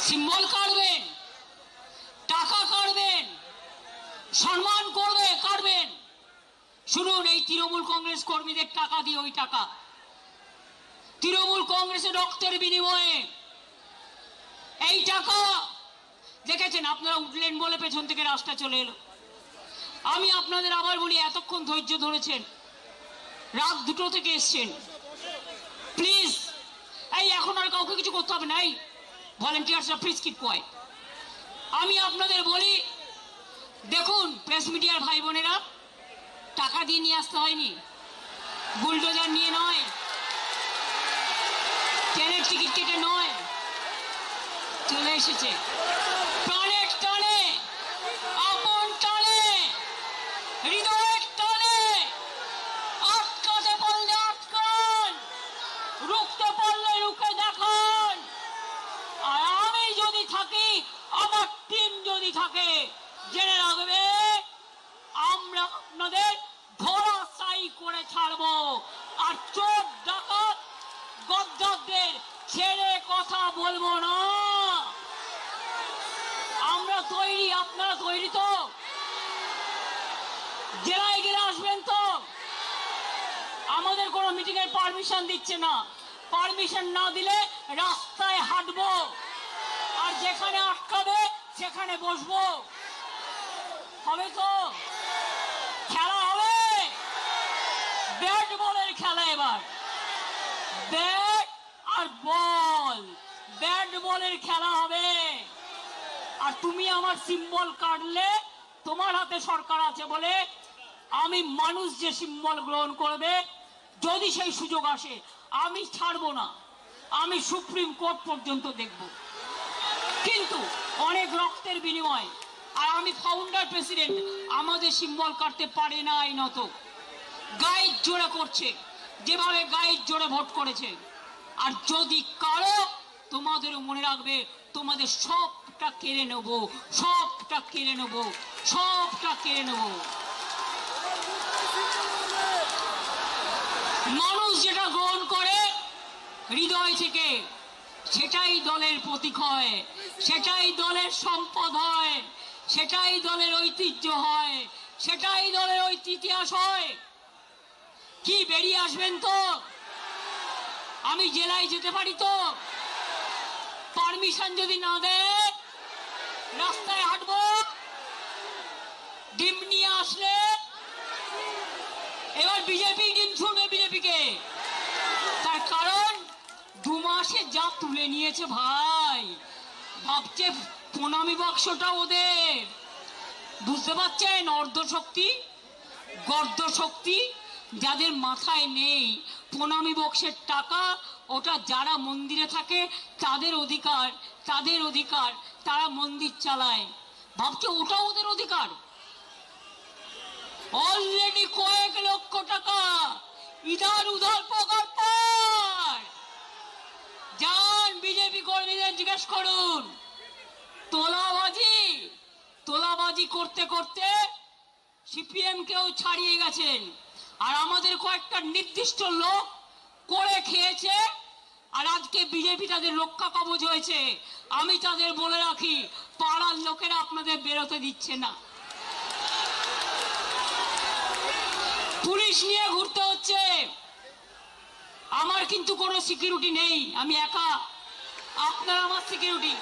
সিম্বল কাটবেন, টাকা কাটবেন, সম্মান করবে কাটবেন। শুনুন, এই তৃণমূল কংগ্রেস কর্মীদের টাকা দিয়ে, ওই টাকা তৃণমূল কংগ্রেসের রক্তের বিনিময়ে এই টাকা দেখেছেন। আপনারা উঠলেন বলে পেছন থেকে রাস্তা চলে এলো। আমি আপনাদের আবার বলি, এতক্ষণ ধৈর্য ধরেছেন, রাত 2টো থেকে এসছেন, প্লিজ এই এখন আর কাউকে কিছু করতে হবে না। এই ভলেন্টিয়ার্সরা প্লিজ কিপ কোয়াইট। আমি আপনাদের বলি, দেখুন প্রেস মিডিয়ার ভাই বোনেরা, টাকা দিয়ে নিয়ে আসতে হয়নি, বুলডোজার নিয়ে নয়, ট্রেনের টিকিট কেটে নয়, চলে এসেছে প্রাণের টানে, আপন টানে, হৃদয়ের টানে। আটকাতে পারলে আটকান, রুখতে পারলে রুখে দেখান। আর আমি যদি থাকি, আমার টিম যদি থাকে, জেনে রাখবে আমরা আপনাদের ধরাশায়ী করে ছাড়বো। আর চোর ডাকাত গদ্দারদের ছেড়ে কথা বলবো না। আমরা তৈরি, আপনারা তৈরি তো? জেলায় গেলে আসবেন তো? আমাদের কোনো মিটিং এর পারমিশন দিচ্ছে না। পারমিশন না দিলে রাস্তায় হাঁটবো, আর যেখানে আটকাবে সেখানে বসবো। হবে তো? খেলা হবে, ব্যাট বলের খেলা। এবার ব্যাট আর বল, ব্যাট বলের খেলা হবে। আর তুমি আমার সিম্বল কাটলে, তোমার হাতে সরকার আছে বলে আমি মানুষ যে সিম্বল গ্রহণ করবে, যদি সেই সুযোগ আসে, আমি ছাড়বো না। আমি সুপ্রিম কোর্ট পর্যন্ত দেখব, কিন্তু অনেক রক্তের বিনিময়। আর আমি ফাউন্ডার প্রেসিডেন্ট, আমাদের সিম্বল কাটতে পারে না এই নত। গায়ের জোরে করছে, যেভাবে গায়ের জোরে ভোট করেছে। আর যদি কারো, তোমাদেরও মনে রাখবে, তোমাদের সবটা কেড়ে নেব, সবটা কেড়ে নেব, সবটা কেড়ে নেব। মানুষ যেটা গ্রহণ করে হৃদয় থেকে, সেটাই দলের প্রতীক হয়, সেটাই দলের সম্পদ হয়, সেটাই দলের ঐতিহ্য হয়, সেটাই দলের ইতিহাস হয়। কি বেরিয়ে আসবেন তো? আমি জেলায় যেতে পারি তো? পারমিশন যদি না দেয়, রাস্তায় হাঁটবো। ডিম নিয়ে আসলে এবার বিজেপি ডিম ছুড়বে বিজেপিকে। তার কারণ 2 মাসে যা তুলে নিয়েছে ভাই, ভাবছে প্রণামী বাক্সটা ওদের। বুঝতে পারছেন? অর্ধশক্তি, গর্ধশক্তি যাদের মাথায় নেই। প্রণামী বক্সের টাকা, ওটা যারা মন্দিরে থাকে তাদের অধিকার, তাদের অধিকার, তারা মন্দির চালায়, ভাবছে ওটা ওদের অধিকার। অলরেডি কয়েক লক্ষ টাকা ইধার উধার পকার পর। যান বিজেপি কর্মীদের জিজ্ঞেস করুন, তোলাবাজি চাঁদাবাজি করতে করতে সিপিএম কেও ছাড়িয়ে গেছেন, আর আমাদের কয়েকটা নির্দিষ্ট লোক করে খেয়েছে, আর আজকে বিজেপি তাদের রক্ষা কবচ হয়েছে। আমি তাদের বলে রাখি, পাড়ার লোকেরা আপনাদের বেরোতে দিচ্ছে না, পুলিশ নিয়ে ঘুরতে হচ্ছে। আমার কিন্তু কোনো সিকিউরিটি নেই, আমি একা, আপনারা আমার সিকিউরিটি।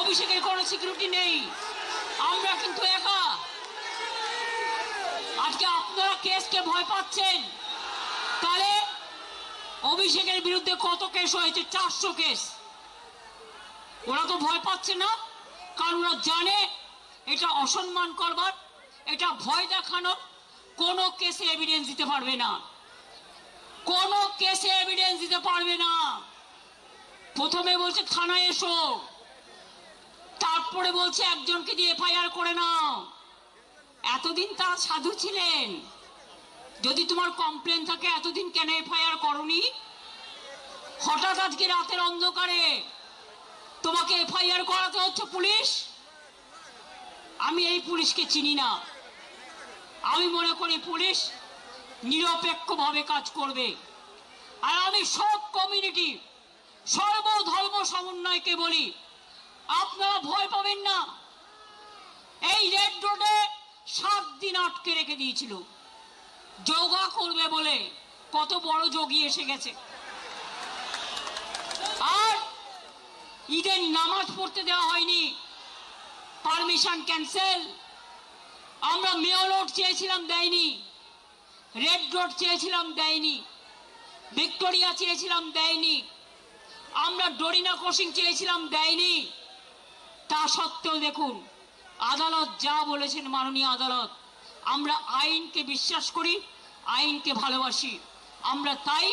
অভিষেকের কোনো সিকিউরিটি নেই, আমরা কিন্তু একা। আজকে আপনারা কেসকে ভয় পাচ্ছেন, তাহলে অভিষেকের বিরুদ্ধে কত কেস হয়েছে? 400 কেস। ওরা তো ভয় পাচ্ছে না, কারণ ওরা জানে এটা অসম্মান করবার, এটা ভয় দেখানো। কোনো কেসে এভিডেন্স দিতে পারবে না, কোনো কেসে এভিডেন্স দিতে পারবে না। প্রথমে বলছে থানায় এসো, তারপরে বলছে একজনকে দিয়ে এফআইআর করে নাও। এতদিন তারা সাধু ছিলেন, যদি তোমার কমপ্লেন থাকে এতদিন কেন এফআইআর করনি? হঠাৎ আজকে রাতের অন্ধকারে তোমাকে এফআইআর করাতে হচ্ছে পুলিশ? আমি এই পুলিশকে চিনি না। আমি মনে করি পুলিশ নিরপেক্ষভাবে কাজ করবে। আর আমি সব কমিউনিটি, সর্বধর্ম সমন্বয়কে বলি, আপনারা ভয় পাবেন না। এই রেড রোডে 7 দিন আটকে রেখে দিয়েছিল যোগা করবে বলে। কত বড় যোগী এসে গেছে। আর ঈদের নামাজ পড়তে দেওয়া হয়নি, পারমিশন ক্যান্সেল। আমরা মেয়র রোড চেয়েছিলাম, দেয়নি। রেড রোড চেয়েছিলাম, দেয়নি। ভিক্টোরিয়া চেয়েছিলাম, দেয়নি। আমরা ডরিনা ক্রসিং চেয়েছিলাম, দেয়নি। তা সত্ত্বেও দেখুন আদালত যা বলেছেন, মাননীয় আদালত, আমরা আইনকে বিশ্বাস করি, আইনকে ভালোবাসি, আমরা তাই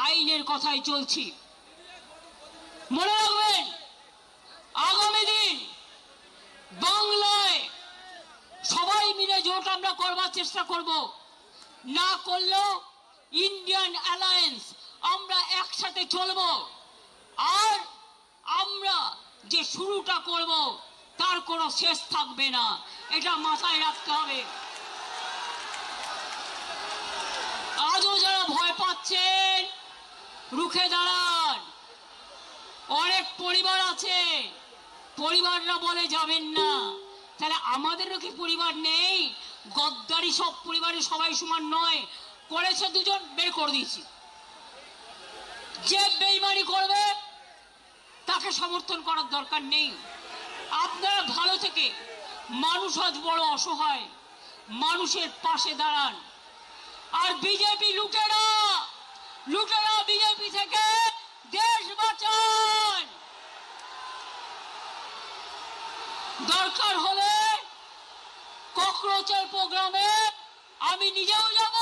আইনের কথাই চলছি। মনে রাখবেন, আগামী দিন বাংলায় সবাই মিলে জোট আমরা করবার চেষ্টা করব। না করলেও ইন্ডিয়ান অ্যালায়েন্স, আমরা একসাথে চলব। আর আমরা যে শুরুটা করব তার কোনো শেষ থাকবে না, এটা মাথায় রাখতে হবে। আজও যারা ভয় পাচ্ছেন, রুখে দাঁড়ান। অনেক পরিবার আছে, পরিবাররা বলে যাবেন না, তাহলে আমাদেরও কি পরিবার নেই? গদ্দারি সব পরিবারে সবাই সমান নয়। করেছে দুজন, বের করে দিয়েছি। যে বেইমানি করবে তাকে সমর্থন করার দরকার নেই। আপনারা ভালো থেকে, মানুষ আজ বড় অসহায়, মানুষের পাশে দাঁড়ান। আর বিজেপি লুটেরা, লুটেরা বিজেপি থেকে দেশ বাঁচান। দরকার হলে ককরোচের প্রোগ্রামে আমি নিজেও যাব,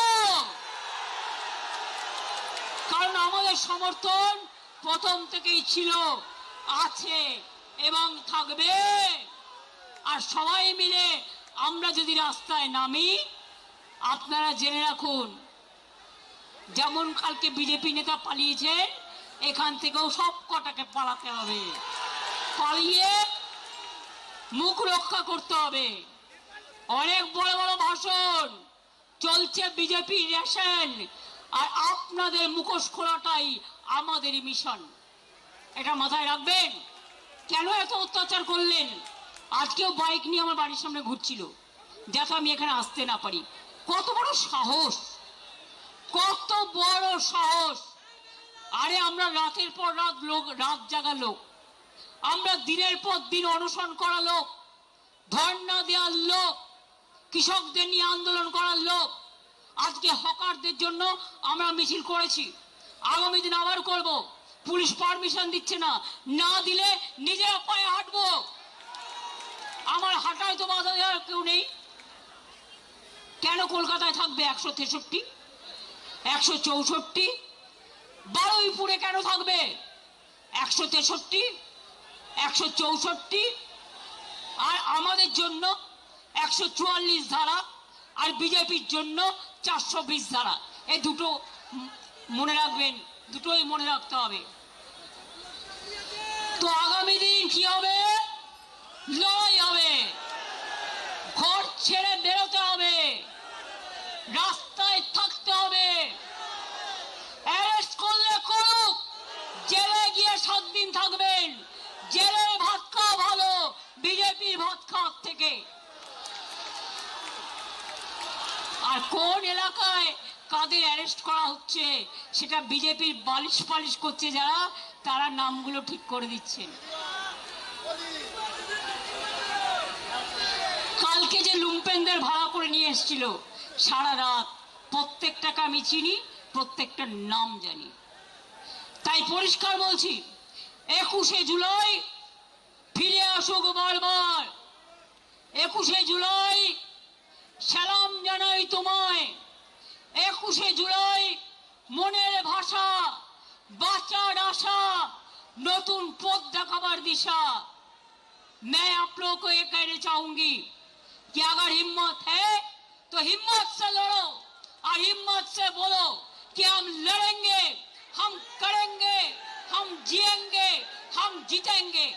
কারণ আমাদের সমর্থন প্রথম থেকেই ছিল, আছে এবং থাকবে। আর সবাই মিলে আমরা যদি রাস্তায় নামি, আপনারা জেনে রাখুন, যেমন কালকে বিজেপি নেতা পালিয়েছেন, এখান থেকেও সব কটাকে পালাতে হবে, পালিয়ে মুখ রক্ষা করতে হবে। অনেক বড় বড় ভাষণ চলছে, বিজেপি রেশন, আর আপনাদের মুখোশ খোলাটাই আমাদের মিশন। এটা মাথায় রাখবেন। কেন এত অত্যাচার করলেন? আজকেও বাইক নিয়ে আমার বাড়ির সামনে ঘুরছিল, যাতে আমি এখানে আসতে না পারি। কত বড় সাহস, কত বড় সাহস! আরে আমরা রাতের পর রাত লোক, রাত জাগা লোক, আমরা দিনের পর দিন অনশন করা লোক, ধর্ণা দেওয়ার লোক, কৃষকদের নিয়ে আন্দোলন করার লোক। আজকে হকারদের জন্য আমরা মিছিল করেছি, আগামী দিন আবার করব। পুলিশ পারমিশন দিচ্ছে না, না দিলে নিজেরা পায়ে হাঁটবো। আমার হাঁটায় তো বাধা দেওয়ার কেউ নেই। কেন কলকাতায় থাকবে 163, 164? বারুইপুরে কেন থাকবে 163, 164? আর আমাদের জন্য 144 ধারা, আর বিজেপির জন্য 420 ধারা। এই দুটো মনে রাখবেন, দুটোই মনে রাখতে হবে। তো আগামী দিন কি হবে? লড়াই হবে, রাস্তায় থাকতে হবে। অ্যারেস্ট করলে করুক, জেলে গিয়ে 7 দিন থাকবেন। জেলে ভাত খাওয়া ভালো বিজেপির ভাত খাওয়ার থেকে। আর কোন এলাকায় কাদের অ্যারেস্ট করা হচ্ছে সেটা বিজেপির বালিশ পালিশ করছে যারা, তারা নামগুলো ঠিক করে দিচ্ছেন। কালকে যে লুম্পেনদের ভাড়া করে নিয়ে এসেছিল সারা রাত, প্রত্যেকটাকে আমি চিনি, প্রত্যেকটার নাম জানি। তাই পরিষ্কার বলছি, 21শে জুলাই ফিরে আসুক বারবার। 21শে জুলাই সালাম জানাই তোমায়। 21শে জুলাই মনের ভাষা, বাঁচার আশা, নতুন পথ দেখাবার दिशा। मैं आप लोगों को ये कहना चाहूंगी कि अगर हिम्मत है तो हिम्मत से लड़ो और हिम्मत से बोलो कि हम लड़ेंगे, हम करेंगे, हम जिएंगे, हम जीतेंगे।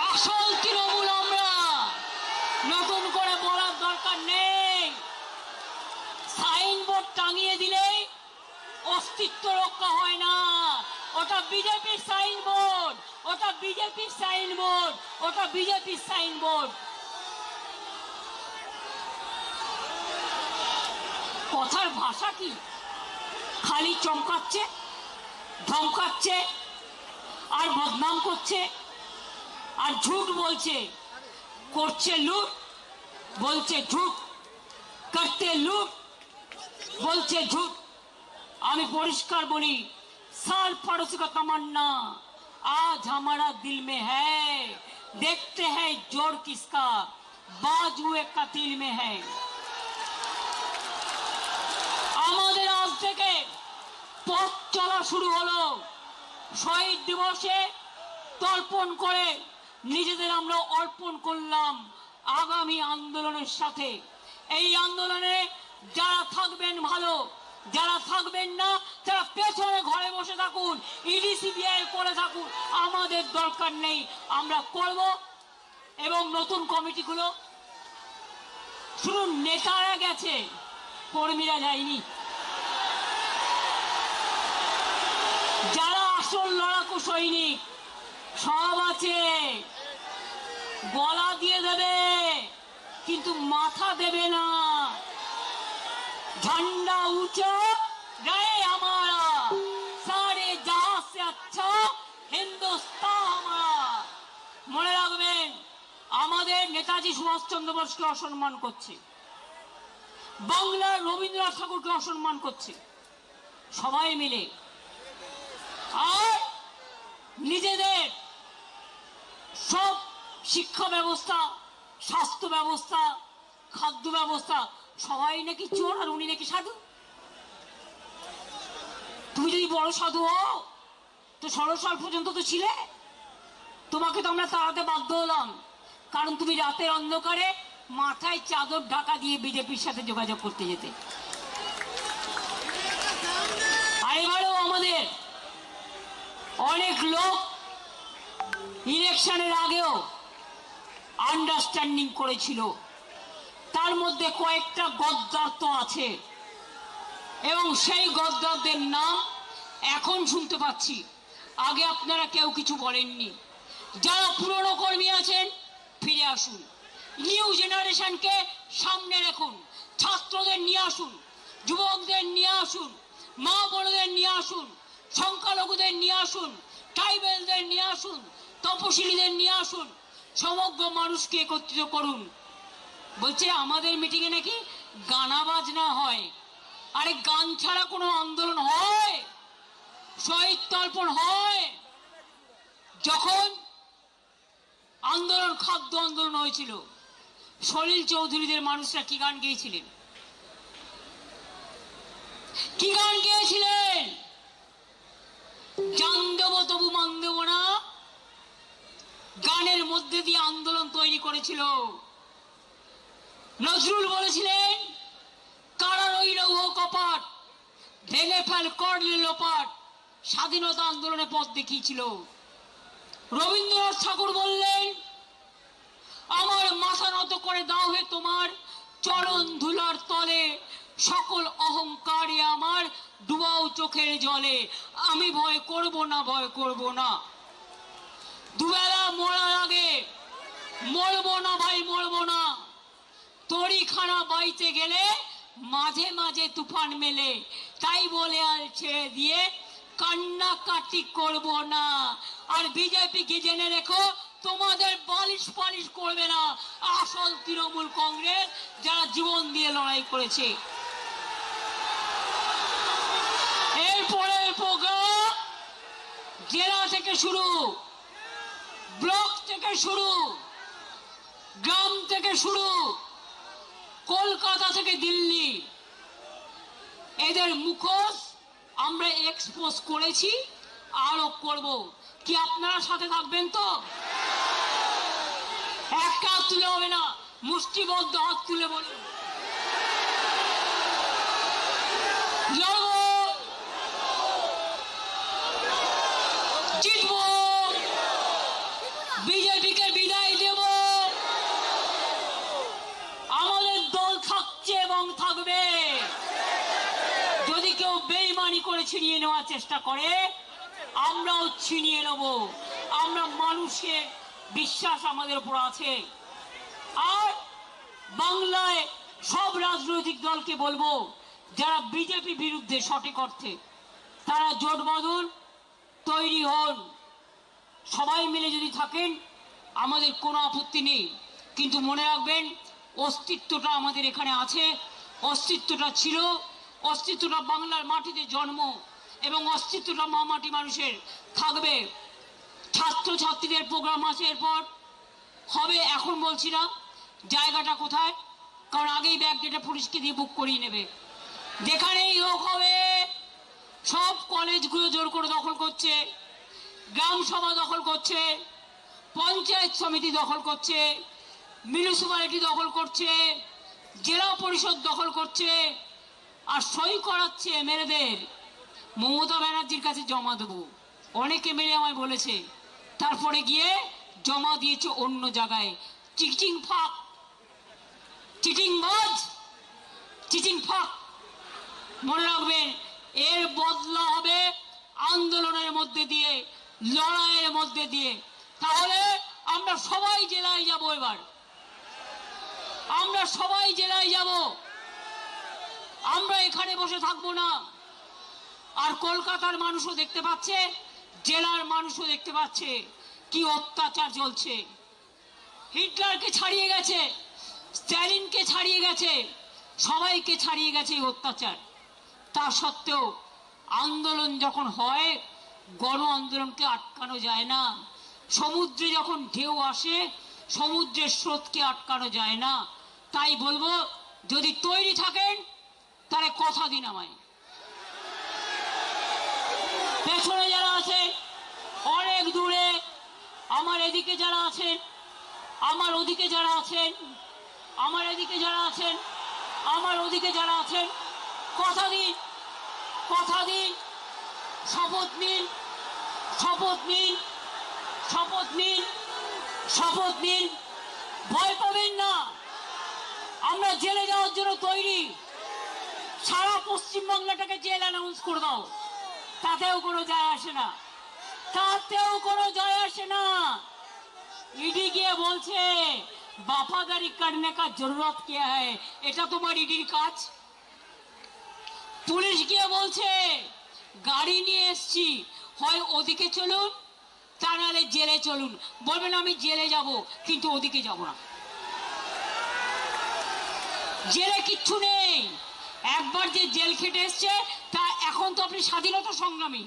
আসল তৃণমূল আমরা, নতুন করে বলার দরকার নেই। সাইনবোর্ড টাঙিয়ে দিলেই অস্তিত্ব রক্ষা হয় না। ওটা বিজেপির সাইনবোর্ড, ওটা বিজেপির সাইনবোর্ড, ওটা বিজেপির সাইনবোর্ড। কথার ভাষা কি? খালি চমকাচ্ছে, ধমকাচ্ছে, আর বদনাম করছে, আর ঝুট বলছে। করছে লুট, বলছে ঝুট, করতে লুট, বলছে ঝুট। আমি পরিষ্কার বলি, साल पड़ोस का तमन्ना आज हमारा दिल में है। देखते हैं जोर किसका, बाजुए कतील में है। আমাদের আজ থেকে পথ চলা শুরু হলো। শহীদ দিবসে তর্পণ করে নিজেদের আমরা অর্পণ করলাম আগামী আন্দোলনের সাথে। এই আন্দোলনে যারা থাকবেন ভালো, যারা থাকবেন না তারা পেছনে ঘরে বসে থাকুন, ইডি সিবিআই করে থাকুন, আমাদের দরকার নেই। আমরা করব। এবং নতুন কমিটিগুলো শুধু নেতারা গেছে, কর্মীরা যায়নি। যারা আসল লড়াকু সৈনিক সব আছে। গলা দিয়ে দেবে কিন্তু মাথা দেবে না। झंडा ऊंचा रहे हमारा, सारे जहां से अच्छा हिंदुस्तान हमारा। মনে রাখবেন, আমাদের নেতাজি সুভাষচন্দ্র বোসকে অসম্মান করছে, বাংলার রবীন্দ্রনাথ ঠাকুরকে অসম্মান করছে সবাই মিলে। আর নিজেদের সব শিক্ষা ব্যবস্থা, স্বাস্থ্য ব্যবস্থা, খাদ্য ব্যবস্থা সবাই নাকি চোর আর উনি নাকি সাধু। তুমি যদি বড় সাধু হও তো 16 সাল পর্যন্ত তো ছিলে। তোমাকে তো আমরা তাড়াতে বাধ্য হলাম, কারণ তুমি রাতের অন্ধকারে মাথায় চাদর ঢাকা দিয়ে বিজেপির সাথে যোগাযোগ করতে যেতে। আর এবারেও আমাদের অনেক লোক ইলেকশনের আগেও আন্ডারস্ট্যান্ডিং করেছিল, তার মধ্যে কয়েকটা গদ্দার তো আছে এবং সেই গদ্দারদের নাম এখন শুনতে পাচ্ছি। আগে আপনারা কেউ কিছু বলেননি। যারা পুরনো কর্মী আছেন ফিরে আসুন, নিউ জেনারেশনকে সামনে রাখুন, ছাত্রদের নিয়ে আসুন, যুবকদের নিয়ে আসুন, মা বোনদের নিয়ে আসুন, সংখ্যালঘুদের নিয়ে আসুন, ট্রাইবেলদের নিয়ে আসুন, তপশিলীদের নিয়ে আসুন, সমগ্র মানুষকে একত্রিত করুন। বলছে আমাদের মিটিংয়ে নাকি গানা বাজনা হয়। আরে গান ছাড়া কোনো আন্দোলন হয়? শহীদ তর্পণ হয়? যখন আন্দোলন, খাদ্য আন্দোলন হয়েছিল, সলিল চৌধুরীদের মানুষরা কি গান গেয়েছিলেন? কি গান গেয়েছিলেন? জান দেব তবু মান দেব না, গানের মধ্যে দিয়ে আন্দোলন তৈরি করেছিল। নজরুল বলেছিলেন, কারা রইল ও কপাট, ভেঙে ফেল করলে লোপাট স্বাধীনতা আন্দোলনে পথ দেখিয়েছিল। রবীন্দ্রনাথ ঠাকুর বললেন, আমার মাথা নত করে দাও হে তোমার চরণ ধুলার তলে, সকল অহংকারে আমার ডুবাও চোখের জলে, আমি ভয় করব না, ভয় করব না। দুবেলা মরার আগে মরবো না ভাই, মরবো না। তরিখানা বাইতে গেলে মাঝে মাঝে তুফান মেলে, তাই বলে আর ছেড়ে দিয়ে কান্নাকাটি করব না। আর বিজেপি কে জেনে রেখো, তোমাদের বালিশ পালিশ করবে না আসল তৃণমূল কংগ্রেস, যারা জীবন দিয়ে লড়াই করেছে। এরপরে প্রোগ্রাম জেলা থেকে শুরু, ব্লক থেকে শুরু, গ্রাম থেকে শুরু, কলকাতা থেকে দিল্লি, এদের মুখোশ আমরা এক্সপোজ করেছি, আরো করব। কি আপনারা সাথে থাকবেন তো? একটা হাত তুলে হবে না, মুষ্টিবদ্ধ হাত তুলে বলুন লড়বো, জিতবো, বিজেপিকে বিদায় দেব। আমাদের দল থাকছে এবং থাকবে। যদি কেউ বেইমানি করে ছিনিয়ে নেওয়ার চেষ্টা করে, আমরাও ছিনিয়ে নেব। আমরা মানুষের বিশ্বাস আমাদের উপর আছে। আর বাংলায় সব রাজনৈতিক দলকে বলবো, যারা বিজেপি বিরুদ্ধে সঠিক অর্থে, তারা জোট বাঁধুন, তৈরি হন। সবাই মিলে যদি থাকেন আমাদের কোনো আপত্তি নেই, কিন্তু মনে রাখবেন অস্তিত্বটা আমাদের এখানে আছে, অস্তিত্বটা ছিল, অস্তিত্বটা বাংলার মাটিতে জন্ম, এবং অস্তিত্বটা মাটি মানুষের থাকবে। ছাত্রছাত্রীদের প্রোগ্রাম আছে, এরপর হবে, এখন বলছি না জায়গাটা কোথায়, কারণ আগেই ব্যাগ ডেটা পুলিশকে দিয়ে বুক করিয়ে নেবে। যেখানেই হোক হবে। সব কলেজগুলো জোর করে দখল করছে, গ্রাম সভা দখল করছে, পঞ্চায়েত সমিতি দখল করছে, মিউনিসিপ্যালিটি দখল করছে, জেলা পরিষদ দখল করছে, আর সই করাচ্ছে এমএলএদের। মমতা ব্যানার্জির কাছে জমা দেবো, অনেক এমএলএ আমায় বলেছে, তারপরে গিয়ে জমা দিয়েছে অন্য জায়গায়। চিটিং ফাঁক, চিটিং বাজ, চিটিং ফাঁক। মনে রাখবেন, এর বদলা হবে আন্দোলনের মধ্যে দিয়ে, লড়াইয়ের মধ্যে দিয়ে। তাহলে আমরা সবাই জেলায় যাব, এবার আমরা সবাই জেলায় যাব, আমরা এখানে বসে থাকবো না। আর কলকাতার মানুষও দেখতে পাচ্ছে, জেলার মানুষও দেখতে পাচ্ছে কি অত্যাচার চলছে। হিটলারকে ছাড়িয়ে গেছে, স্ট্যালিনকে ছাড়িয়ে গেছে, সবাইকে ছাড়িয়ে গেছে এই অত্যাচার। তা সত্ত্বেও আন্দোলন যখন হয়, গণ আন্দোলনকে আটকানো যায় না। সমুদ্রে যখন ঢেউ আসে, সমুদ্রের স্রোতকে আটকানো যায় না। তাই বলবো, যদি তৈরি থাকেন তাহলে কথা দিন আমায়। পেছনে যারা আছেন, অনেক দূরে, আমার এদিকে যারা আছেন, আমার ওদিকে যারা আছেন, আমার এদিকে যারা আছেন, আমার ওদিকে যারা আছেন, কথা দিন, কথা দিন, শপথ নিন, শপথ নিন, শপথ নিন, শপথ নিন। ভয় পাবেন না, আমরা জেলে যাওয়ার জন্য তৈরি। সারা পশ্চিমবাংলাটাকে জেল অ্যানাউন্স করে দাও, তাতেও কোনো যায় আসে না, তাতেও কোনো যায় আসে না। ইডি গিয়ে বলছে वफादारी करने का जरूरत क्या है, এটা তোমার ইডির কাজ। পুলিশ গিয়ে বলছে গাড়ি নিয়ে এসছি, হয় ওদিকে চলুন, তা নাহলে জেলে চলুন। বলবেন আমি জেলে যাব, কিন্তু ওদিকে যাব না। জেলে কিচ্ছু নেই, একবার যে জেল খেটে এসছে, তা এখন তো আপনি স্বাধীনতা সংগ্রামী।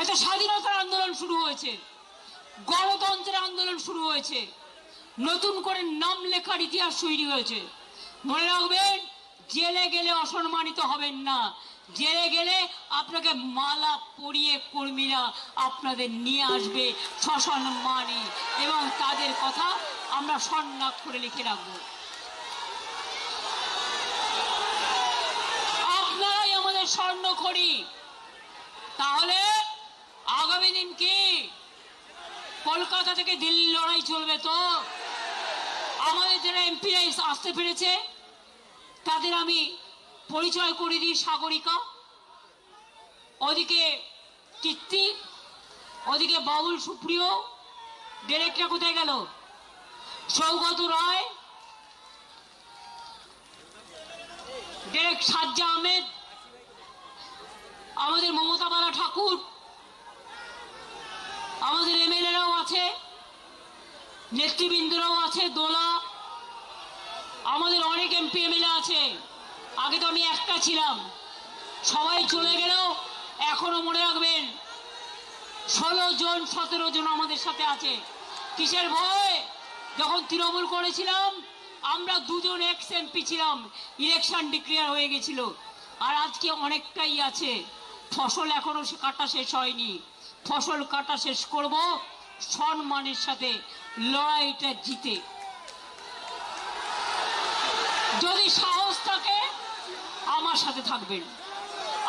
এত স্বাধীনতার আন্দোলন শুরু হয়েছে, গণতন্ত্রের আন্দোলন শুরু হয়েছে, নতুন করে নাম লেখার ইতিহাস তৈরি হয়েছে। মনে রাখবেন, জেলে গেলে অসম্মানিত হবেন না। জেলে গেলে আপনাকে মালা পরিয়ে কর্মীরা আপনাদের নিয়ে আসবে সসম্মানে, এবং তাদের কথা আমরা স্বর্ণাক্ষরে লিখে রাখবো। আপনারাই আমাদের স্বর্ণ করি, তাহলে আগামী দিন কি কলকাতা থেকে দিল্লি লড়াই চলবে? তো আমাদের যারা এমপিরা আসতে পেরেছে তাদের আমি পরিচয় করে দিই। সাগরিকা, ওদিকে কীর্তি, ওদিকে বাবুল সুপ্রিয়, ডিরেক্টর কোথায় গেল? সৌগত রায়, ডিরেক্টর সাজ্জা আহমেদ, আমাদের মমতা বালা ঠাকুর, আমাদের এমএলএরাও আছে, নেতৃবৃন্দরাও আছে, দোলা, আমাদের অনেক এমপি এমএলএ আছে। আগে তো আমি একটা ছিলাম, সবাই চলে গেলেও এখনো মনে রাখবেন 16 জন 17 জন আমাদের সাথে আছে। কিসের ভয়? যখন তৃণমূল করেছিলাম আমরা 2 জন এক্স এমপি ছিলাম, ইলেকশন ডিক্লেয়ার হয়ে গেছিল। আর আজকে অনেকটাই আছে। ফসল এখনো কাটা শেষ হয়নি, ফসল কাটা শেষ করব সম্মানের সাথে, লড়াইটা জিতে। যদি সাহস থাকে আমার সাথে থাকবেন,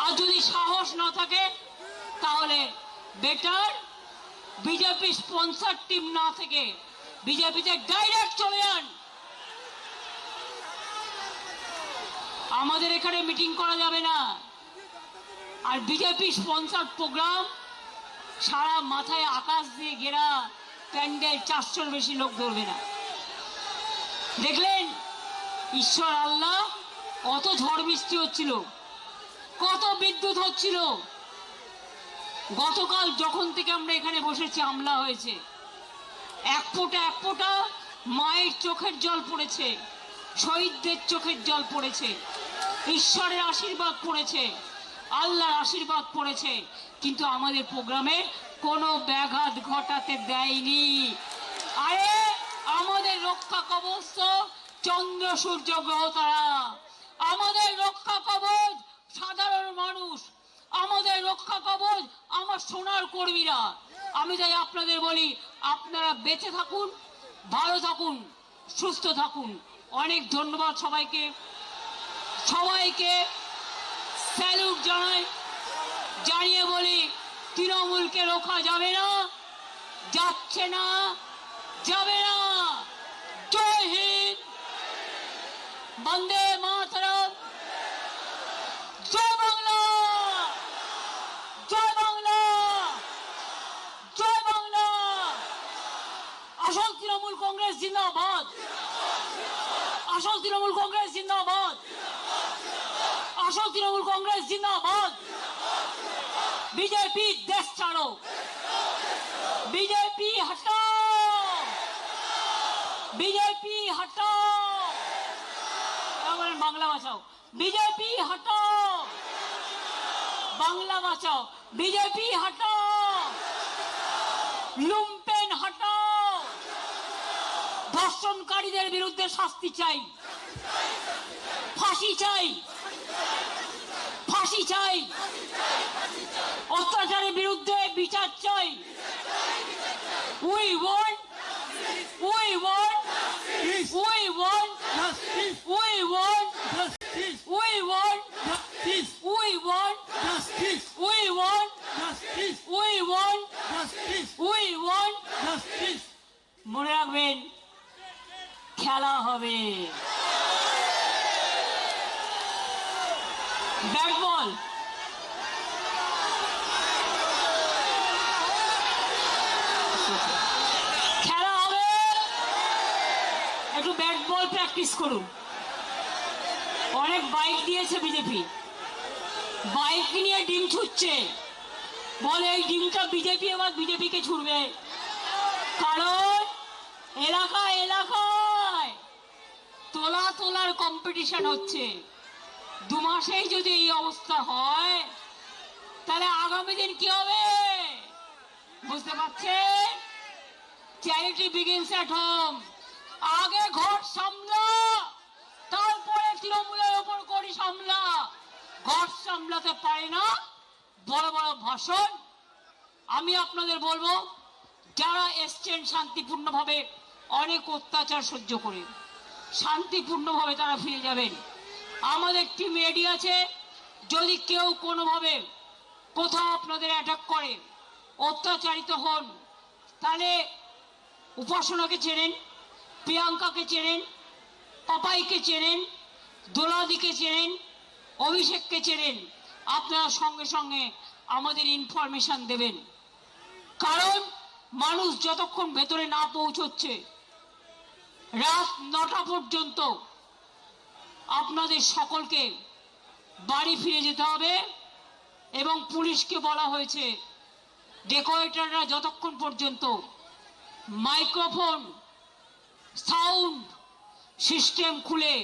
আর যদি সাহস না থাকে তাহলে বেটার বিজেপি স্পন্সর টিম না থেকে বিজেপিতে ডাইরেক্ট চলে যান। আমাদের এখানে মিটিং করা যাবে না। আর বিজেপি স্পন্সর প্রোগ্রাম সারা মাথায় আকাশ দিয়ে ঘেরা প্যান্ডেল, 400-র বেশি লোক ধরবে না। দেখলেন ঈশ্বর আল্লাহ, কত ঝড় বৃষ্টি হচ্ছিল, কত বিদ্যুৎ হচ্ছিল। গতকাল যখন থেকে আমরা এখানে বসেছি হামলা হয়েছে, এক ফোঁটা মায়ের চোখের জল পড়েছে, শহীদদের চোখের জল পড়েছে, ঈশ্বরের আশীর্বাদ পড়েছে, আল্লাহর আশীর্বাদ পড়েছে, কিন্তু আমাদের প্রোগ্রামে কোনো ব্যাঘাত ঘটাতে দেয়নি। আরে আমাদের রক্ষা কবচ তো চন্দ্র সূর্য গ্রহ তারা, আমাদের রক্ষা কবচ সাধারণ মানুষ, আমাদের রক্ষা কবচ আমার সোনার কর্মীরা। আমি তাই আপনাদের বলি, আপনারা বেঁচে থাকুন, ভালো থাকুন, সুস্থ থাকুন। অনেক ধন্যবাদ সবাইকে, সবাইকে স্যালুট জানাই, জানিয়ে বলি তৃণমূলকে রোখা যাবে না, যাচ্ছে না, যাবে না। জয় হিন্দ, বন্দে মাতরম, জয় বাংলা, জয় বাংলা, জয় বাংলা। আসল তৃণমূল কংগ্রেস জিন্দাবাদ, আসল তৃণমূল কংগ্রেস জিন্দাবাদ, আসল তৃণমূল কংগ্রেস জিন্দাবাদ। বিজেপি দেশ ছাড়ো, বিজেপি হটাও, বিজেপি হটাও। বাংলা বাঁচাও, বিজেপি হটাও, বাংলা বাঁচাও, বিজেপি হটাও, লুম্পেন হটাও। ধর্ষণকারীদের বিরুদ্ধে শাস্তি চাই, ফাঁসি চাই, ফাঁসি চাই। অত্যাচারের বিরুদ্ধে বিচার চাই। We want, we want, we want, we want, we want, we want, we want, we want, we want. মনে রাখবেন, খেলা হবে। ব্যাট বল, খেলা হবে, একটু ব্যাট বল প্র্যাকটিস করুন। অনেক বাইক দিয়েছে বিজেপি, বাইক নিয়ে ডিম ছুটছে, বলে এই ডিমটা বিজেপি এবার বিজেপিকে ছুড়বে। কারণ এলাকায় এলাকায় তোলার কম্পিটিশন হচ্ছে। 2 মাসেই যদি এই অবস্থা হয় তাহলে আগামী দিন কি হবে বুঝতে পারছেন? Charity begins at home. আগে ঘর সামলা, তারপরে তৃণমূলের ওপর করি সামলা। ঘর সামলাতে পারে না, বড় বড় ভাষণ। আমি আপনাদের বলবো, যারা এসছেন শান্তিপূর্ণভাবে, অনেক অত্যাচার সহ্য করে শান্তিপূর্ণভাবে তারা ফিরে যাবেন। আমাদের টিম রেডি আছে, যদি কেউ কোনোভাবে কোথাও আপনাদের অ্যাটাক করে, অত্যাচারিত হন, তাহলে উপাসনাকে চেনেন, প্রিয়াঙ্কাকে চেনেন, পাপাইকে চেনেন, দোলাদিকে চেনেন, অভিষেককে চেনেন, আপনারা সঙ্গে সঙ্গে আমাদের ইনফরমেশন দেবেন। কারণ মানুষ যতক্ষণ ভেতরে না পৌঁছচ্ছে, রাত 9টা পর্যন্ত আপনাদের সকলকে বাড়ি ফিরে যেতে হবে। এবং পুলিশকে বলা হয়েছে ডেকোরেটররা যতক্ষণ পর্যন্ত মাইক্রোফোন সাউন্ড সিস্টেম খুলে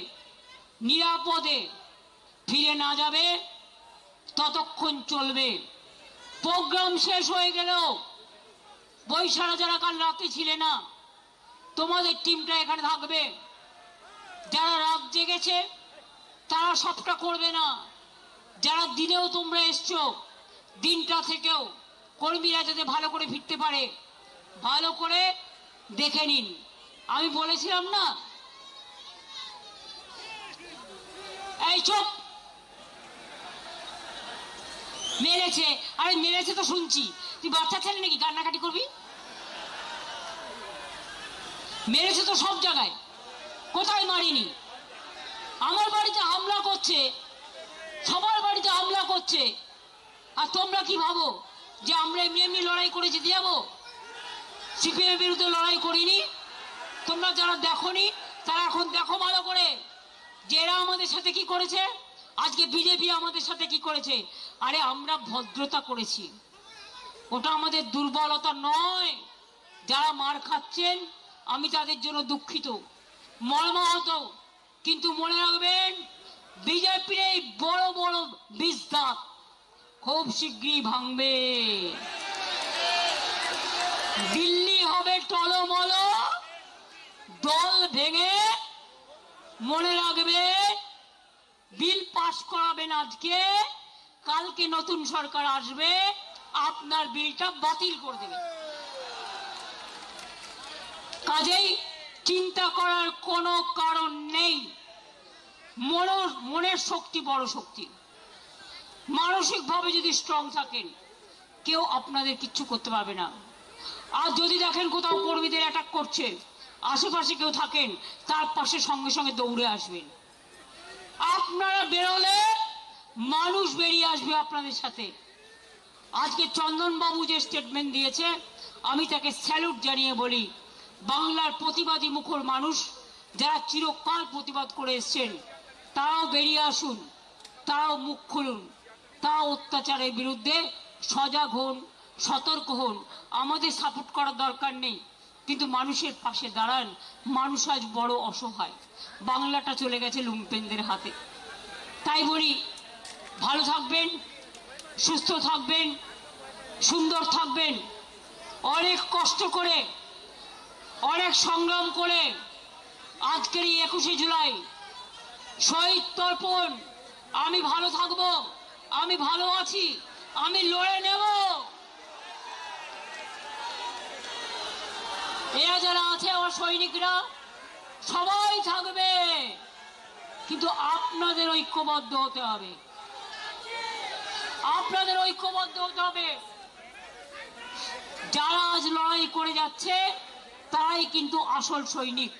নিরাপদে ফিরে না যাবে ততক্ষণ চলবে। প্রোগ্রাম শেষ হয়ে গেলেও বৈশারা যারা কাল রাতে ছিলে না, তোমাদের টিমটা এখানে থাকবে। যারা রাত জেগেছে তারা সবটা করবে না। যারা দিনেও তোমরা এসছো, দিনটা থেকেও কর্মীরা যাতে ভালো করে ফিরতে পারে, ভালো করে দেখে নিন। আমি বলেছিলাম না, এই চুপ, মেরেছে। আরে মেরেছে তো শুনছি, তুই বাচ্চা ছেলে নাকি কান্নাকাটি করবি? মেরেছে তো সব জায়গায়, কোথায় মারিনি? আমার বাড়িতে হামলা করছে, সবার বাড়িতে হামলা করছে, আর তোমরা কি ভাবো যে আমরা এমনি এমনি লড়াই করে জিতে যাবো? সিপিএমের বিরুদ্ধে লড়াই করিনি। তোমরা যারা দেখোনি তারা এখন দেখো ভালো করে যে এরা আমাদের সাথে কি করেছে, আজকে বিজেপি আমাদের সাথে কি করেছে। আরে আমরা ভদ্রতা করেছি, ওটা আমাদের দুর্বলতা নয়। যারা মার খাচ্ছেন আমি তাদের জন্য দুঃখিত, মর্মাহত, কিন্তু মনে রাখবেন বিজেপির এই বড় বড় বিস্তার খুব শীঘ্রই ভাঙবে। দিল্লি হবে টলমল, দল ভেঙে। মনে রাখবে বিল পাস করাবেন আজকে, কালকে নতুন সরকার আসবে, আপনার বিলটা বাতিল করে দেবে। কাজেই চিন্তা করার কোনো কারণ নেই। মনের শক্তি বড় শক্তি। মানসিকভাবে যদি স্ট্রং থাকেন কেউ আপনাদের কিচ্ছু করতে পারবে না। আর যদি দেখেন কোথাও কর্মীদের অ্যাটাক করছে, আশেপাশে কেউ থাকেন, তার পাশে সঙ্গে সঙ্গে দৌড়ে আসবেন। আপনারা বেরোলে মানুষ বেরিয়ে আসবে আপনাদের সাথে। আজকে চন্দনবাবু যে স্টেটমেন্ট দিয়েছে, আমি তাকে স্যালুট জানিয়ে বলি, বাংলার প্রতিবাদী মুখর মানুষ যারা চিরকাল প্রতিবাদ করে এসছেন তারাও বেরিয়ে আসুন, তারাও মুখ খুলুন, তারাও অত্যাচারের বিরুদ্ধে সজাগ হন, সতর্ক হন। আমাদের সাপোর্ট করার দরকার নেই, কিন্তু মানুষের পাশে দাঁড়ান। মানুষ আজ বড় অসহায়, বাংলাটা চলে গেছে লুম্পেনদের হাতে। তাই বলি, ভালো থাকবেন, সুস্থ থাকবেন, সুন্দর থাকবেন। অনেক কষ্ট করে, অনেক সংগ্রাম করে আজকের এই 21শে জুলাই শহীদ তর্পণ। আমি ভালো থাকবো, আমি ভালো আছি, আমি লড়ে নেব। এরা যারা আছে আমার সৈনিকরা সবাই থাকবে, কিন্তু আপনাদের ঐক্যবদ্ধ হতে হবে, আপনাদের ঐক্যবদ্ধ হতে হবে। যারা আজ লড়াই করে যাচ্ছে তারাই কিন্তু আসল সৈনিক।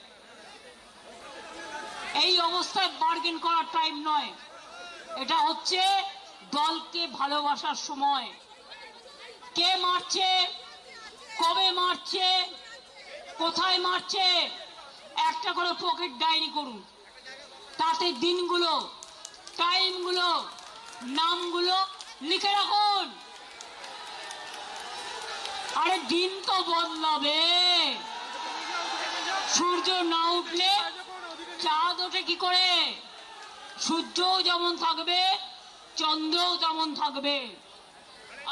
এই অবস্থায় বার্গেন করার টাইম নয়, এটা হচ্ছে দলকে ভালোবাসার সময়। কে মারছে, কবে মারছে, কোথায় মারছে, একটা করে পকেট ডায়েরি করুন, তাতে দিনগুলো, টাইমগুলো, নামগুলো লিখে রাখুন। আরে দিন তো বদলাবে, সূর্য না উঠলে চাঁদ ওঠে কি করে? সূর্যও যেমন থাকবে, চন্দ্রও তেমন থাকবে।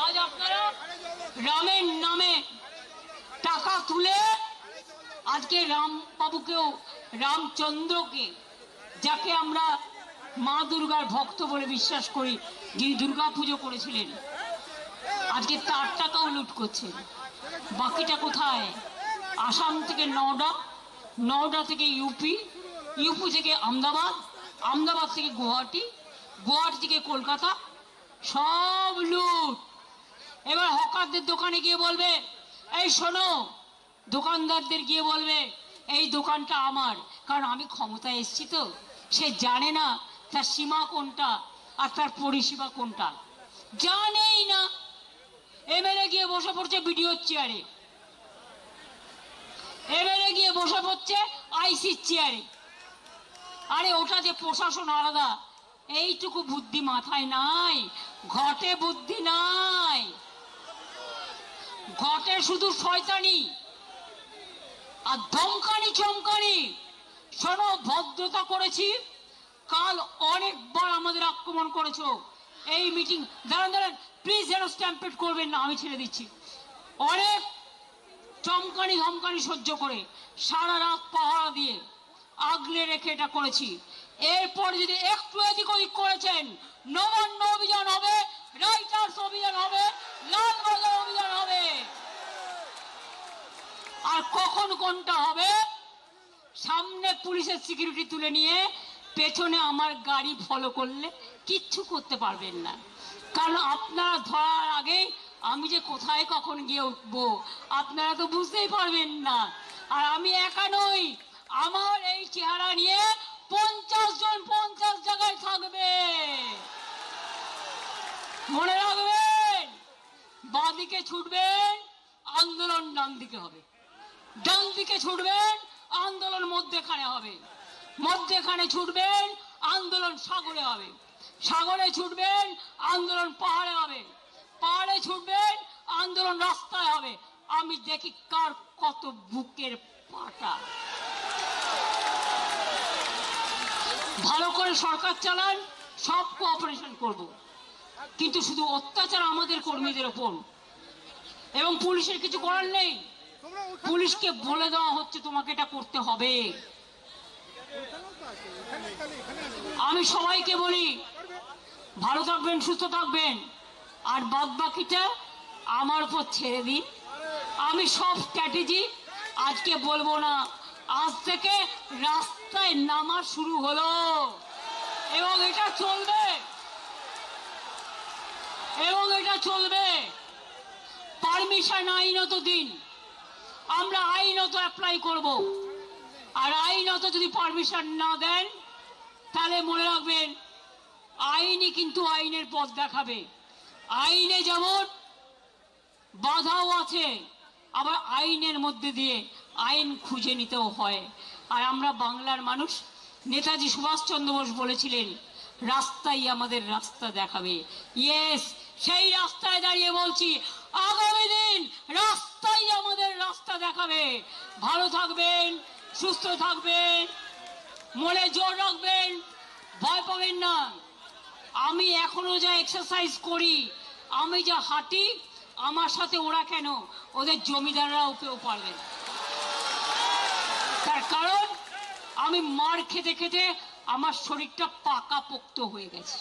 আজ আপনারা রামের নামে টাকা তুলে আজকে রামবাবুকেও, রামচন্দ্রকে, যাকে আমরা মা দুর্গার ভক্ত বলে বিশ্বাস করি, যিনি দুর্গা পুজো করেছিলেন, আজকে তার টাকাও লুট করছে। বাকিটা কোথায়? আসাম থেকে নওডা, নওডা থেকে ইউপি, ইউপি থেকে আহমেদাবাদ, আহমেদাবাদ থেকে গুয়াহাটি, গুয়াহাটি থেকে কলকাতা সব লুট। এবার হকারদের দোকানে গিয়ে বলবে, এই শোনো, দোকানদারদের গিয়ে বলবে এই দোকানটা আমার, কারণ আমি ক্ষমতায় এসেছি তো। সে জানে না তার সীমা কোনটা আর তার পরিষেবা কোনটা, জানেই না। এমএলএ গিয়ে বসে পড়ছে বিডিওর চেয়ারে, এমএলএ গিয়ে বসে পড়ছে আইসির চেয়ারে। আরে ওটা যে প্রশাসন আলাদা, এইটুকু বুদ্ধি মাথায় নাই, ঘটে বুদ্ধি নাই, ঘটে শুধু শয়তানি আর ধমকানি চমকানি। শোনো, ভদ্রতা করেছি, কাল অনেকবার আমাদের আক্রমণ করেছো। এই মিটিং, দাঁড়ান দাঁড়ান প্লিজ, যেন স্ট্যাম্পেড করবেন না, আমি ছেড়ে দিচ্ছি। অনেক চমকানি ধমকানি সহ্য করে সারা রাত পাহারা দিয়ে আগলে রেখে এটা করেছি। এরপর যদি একটু এদিক ওদিক করেছেন, নবান্ন অভিযান হবে, রাইটার্স অভিযান হবে, লালবাজার অভিযান হবে। আর কখন কোনটা হবে, সামনে পুলিশের সিকিউরিটি তুলে নিয়ে পেছনে আমার গাড়ি ফলো করলে কিচ্ছু করতে পারবেন না, কারণ আপনারা ধরার আগে আমি যে কোথায় কখন গিয়ে উঠবো আপনারা তো বুঝতেই পারবেন না। আর আমি একা নই, আমার এই চেহারা নিয়ে 50 জন 50 জায়গায় থাকবে, মনে রাখবেন। বাঁদিকে ছুটবেন, আন্দোলন ডান দিকে হবে, ডান দিকে ছুটবেন, আন্দোলন মধ্যেখানে হবে, মধ্যেখানে ছুটবেন, আন্দোলন সাগরে হবে, সাগরে ছুটবেন, আন্দোলন পাহাড়ে হবে, পাহাড়ে ছুটবেন, আন্দোলন রাস্তায় হবে। আমি দেখি কার কত বুকের পাটা। ভালো করে সরকার চালান, সব কোঅপারেশন করব, কিন্তু শুধু অত্যাচার আমাদের কর্মীদের ওপর, এবং পুলিশের কিছু করার নেই। পুলিশকে বলে দেওয়া হচ্ছে তোমাকে এটা করতে হবে। আমি সবাইকে বলি, ভালো থাকবেন, সুস্থ থাকবেন, আর বাদ বাকিটা আমার উপর ছেড়ে দিন। আমি সব স্ট্র্যাটেজি আজকে বলবো না, আজ থেকে রাস্তায় নামা শুরু হলো, এবং এটা চলবে, এবং এটা চলবে। পারমিশন আইনত দিন, আমরা আইনত অ্যাপ্লাই করব, আর আইনত যদি পারমিশন না দেন তাহলে মনে রাখবেন আইনই কিন্তু আইনের পথ দেখাবে। আইনে যেমন বাধাও আছে, আবার আইনের মধ্যে দিয়ে আইন খুঁজে নিতেও হয়। আর আমরা বাংলার মানুষ, নেতাজি সুভাষচন্দ্র বোস বলেছিলেন রাস্তাই আমাদের রাস্তা দেখাবে। ইয়েস, সেই রাস্তায় দাঁড়িয়ে বলছি আগামী দিন রাস্তাই আমাদের রাস্তা দেখাবে। ভালো থাকবেন, সুস্থ থাকবেন, মনে জোর রাখবেন, ভয় পাবেন না। আমি এখনো যা এক্সারসাইজ করি, আমি যা হাঁটি, আমার সাথে ওরা কেন, ওদের জমিদাররাও কেউ পারবে না। তার কারণ আমি মার খেতে খেতে আমার শরীরটা পাকাপোক্ত হয়ে গেছে।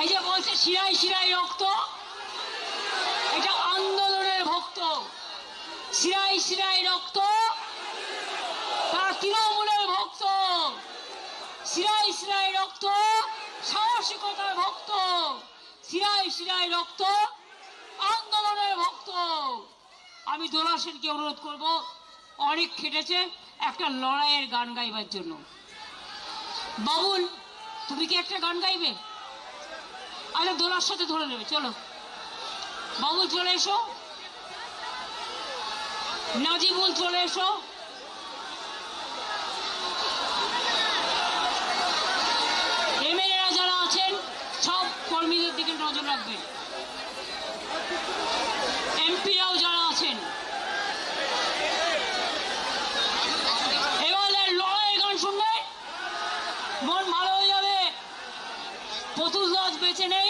এই যে বলছে শিরায় শিরায় রক্ত, এটা আন্দোলনের ভক্ত। শিরায় শিরায় রক্ত, তারা তৃণমূলের ভক্ত। শিরায় শিরায় রক্ত, সাহসিকতার ভক্ত। শিরায় শিরায় রক্ত, আন্দোলনের ভক্ত। আমি দোলা সেনকে অনুরোধ করব, অনেক খেটেছে, একটা লড়াইয়ের গান গাইবার জন্য। বাবুল, তুমি কি একটা গান গাইবে? আরে দোলার সাথে ধরে নেবে, চলো বাবুল চলে এসো, নাজিবুল চলে এসো। এমএলএরা যারা আছেন সব কর্মীদের দিকে নজর রাখবেন, এমপিরাও যারা আছেন। এবারে লড়াইয়ের গান শুনবে, মন ভালো হয়ে যাবে। পুতুল দাস বেঁচে নেই,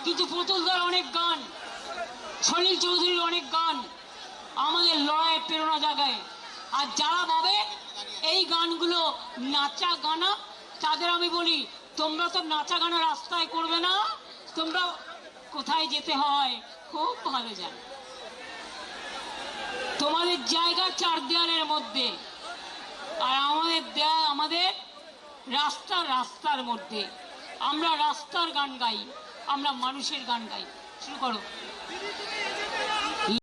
কিন্তু পুতুলদার অনেক গান, সলিল চৌধুরীর অনেক গান আমাদের লড়াইয়ের প্রেরণা জাগায়। আর যারা ভাবে এই গানগুলো নাচা গানা, তাদের আমি বলি তোমরা তো নাচা গানা রাস্তায় করবে না, তোমরা কোথায় যেতে হয় খুব ভালো জানো। তোমাদের জায়গা চার দেয়ালের মধ্যে, আর আমাদের রাস্তার মধ্যে। আমরা রাস্তার গান গাই, আমরা মানুষের গান গাই। শুরু করো।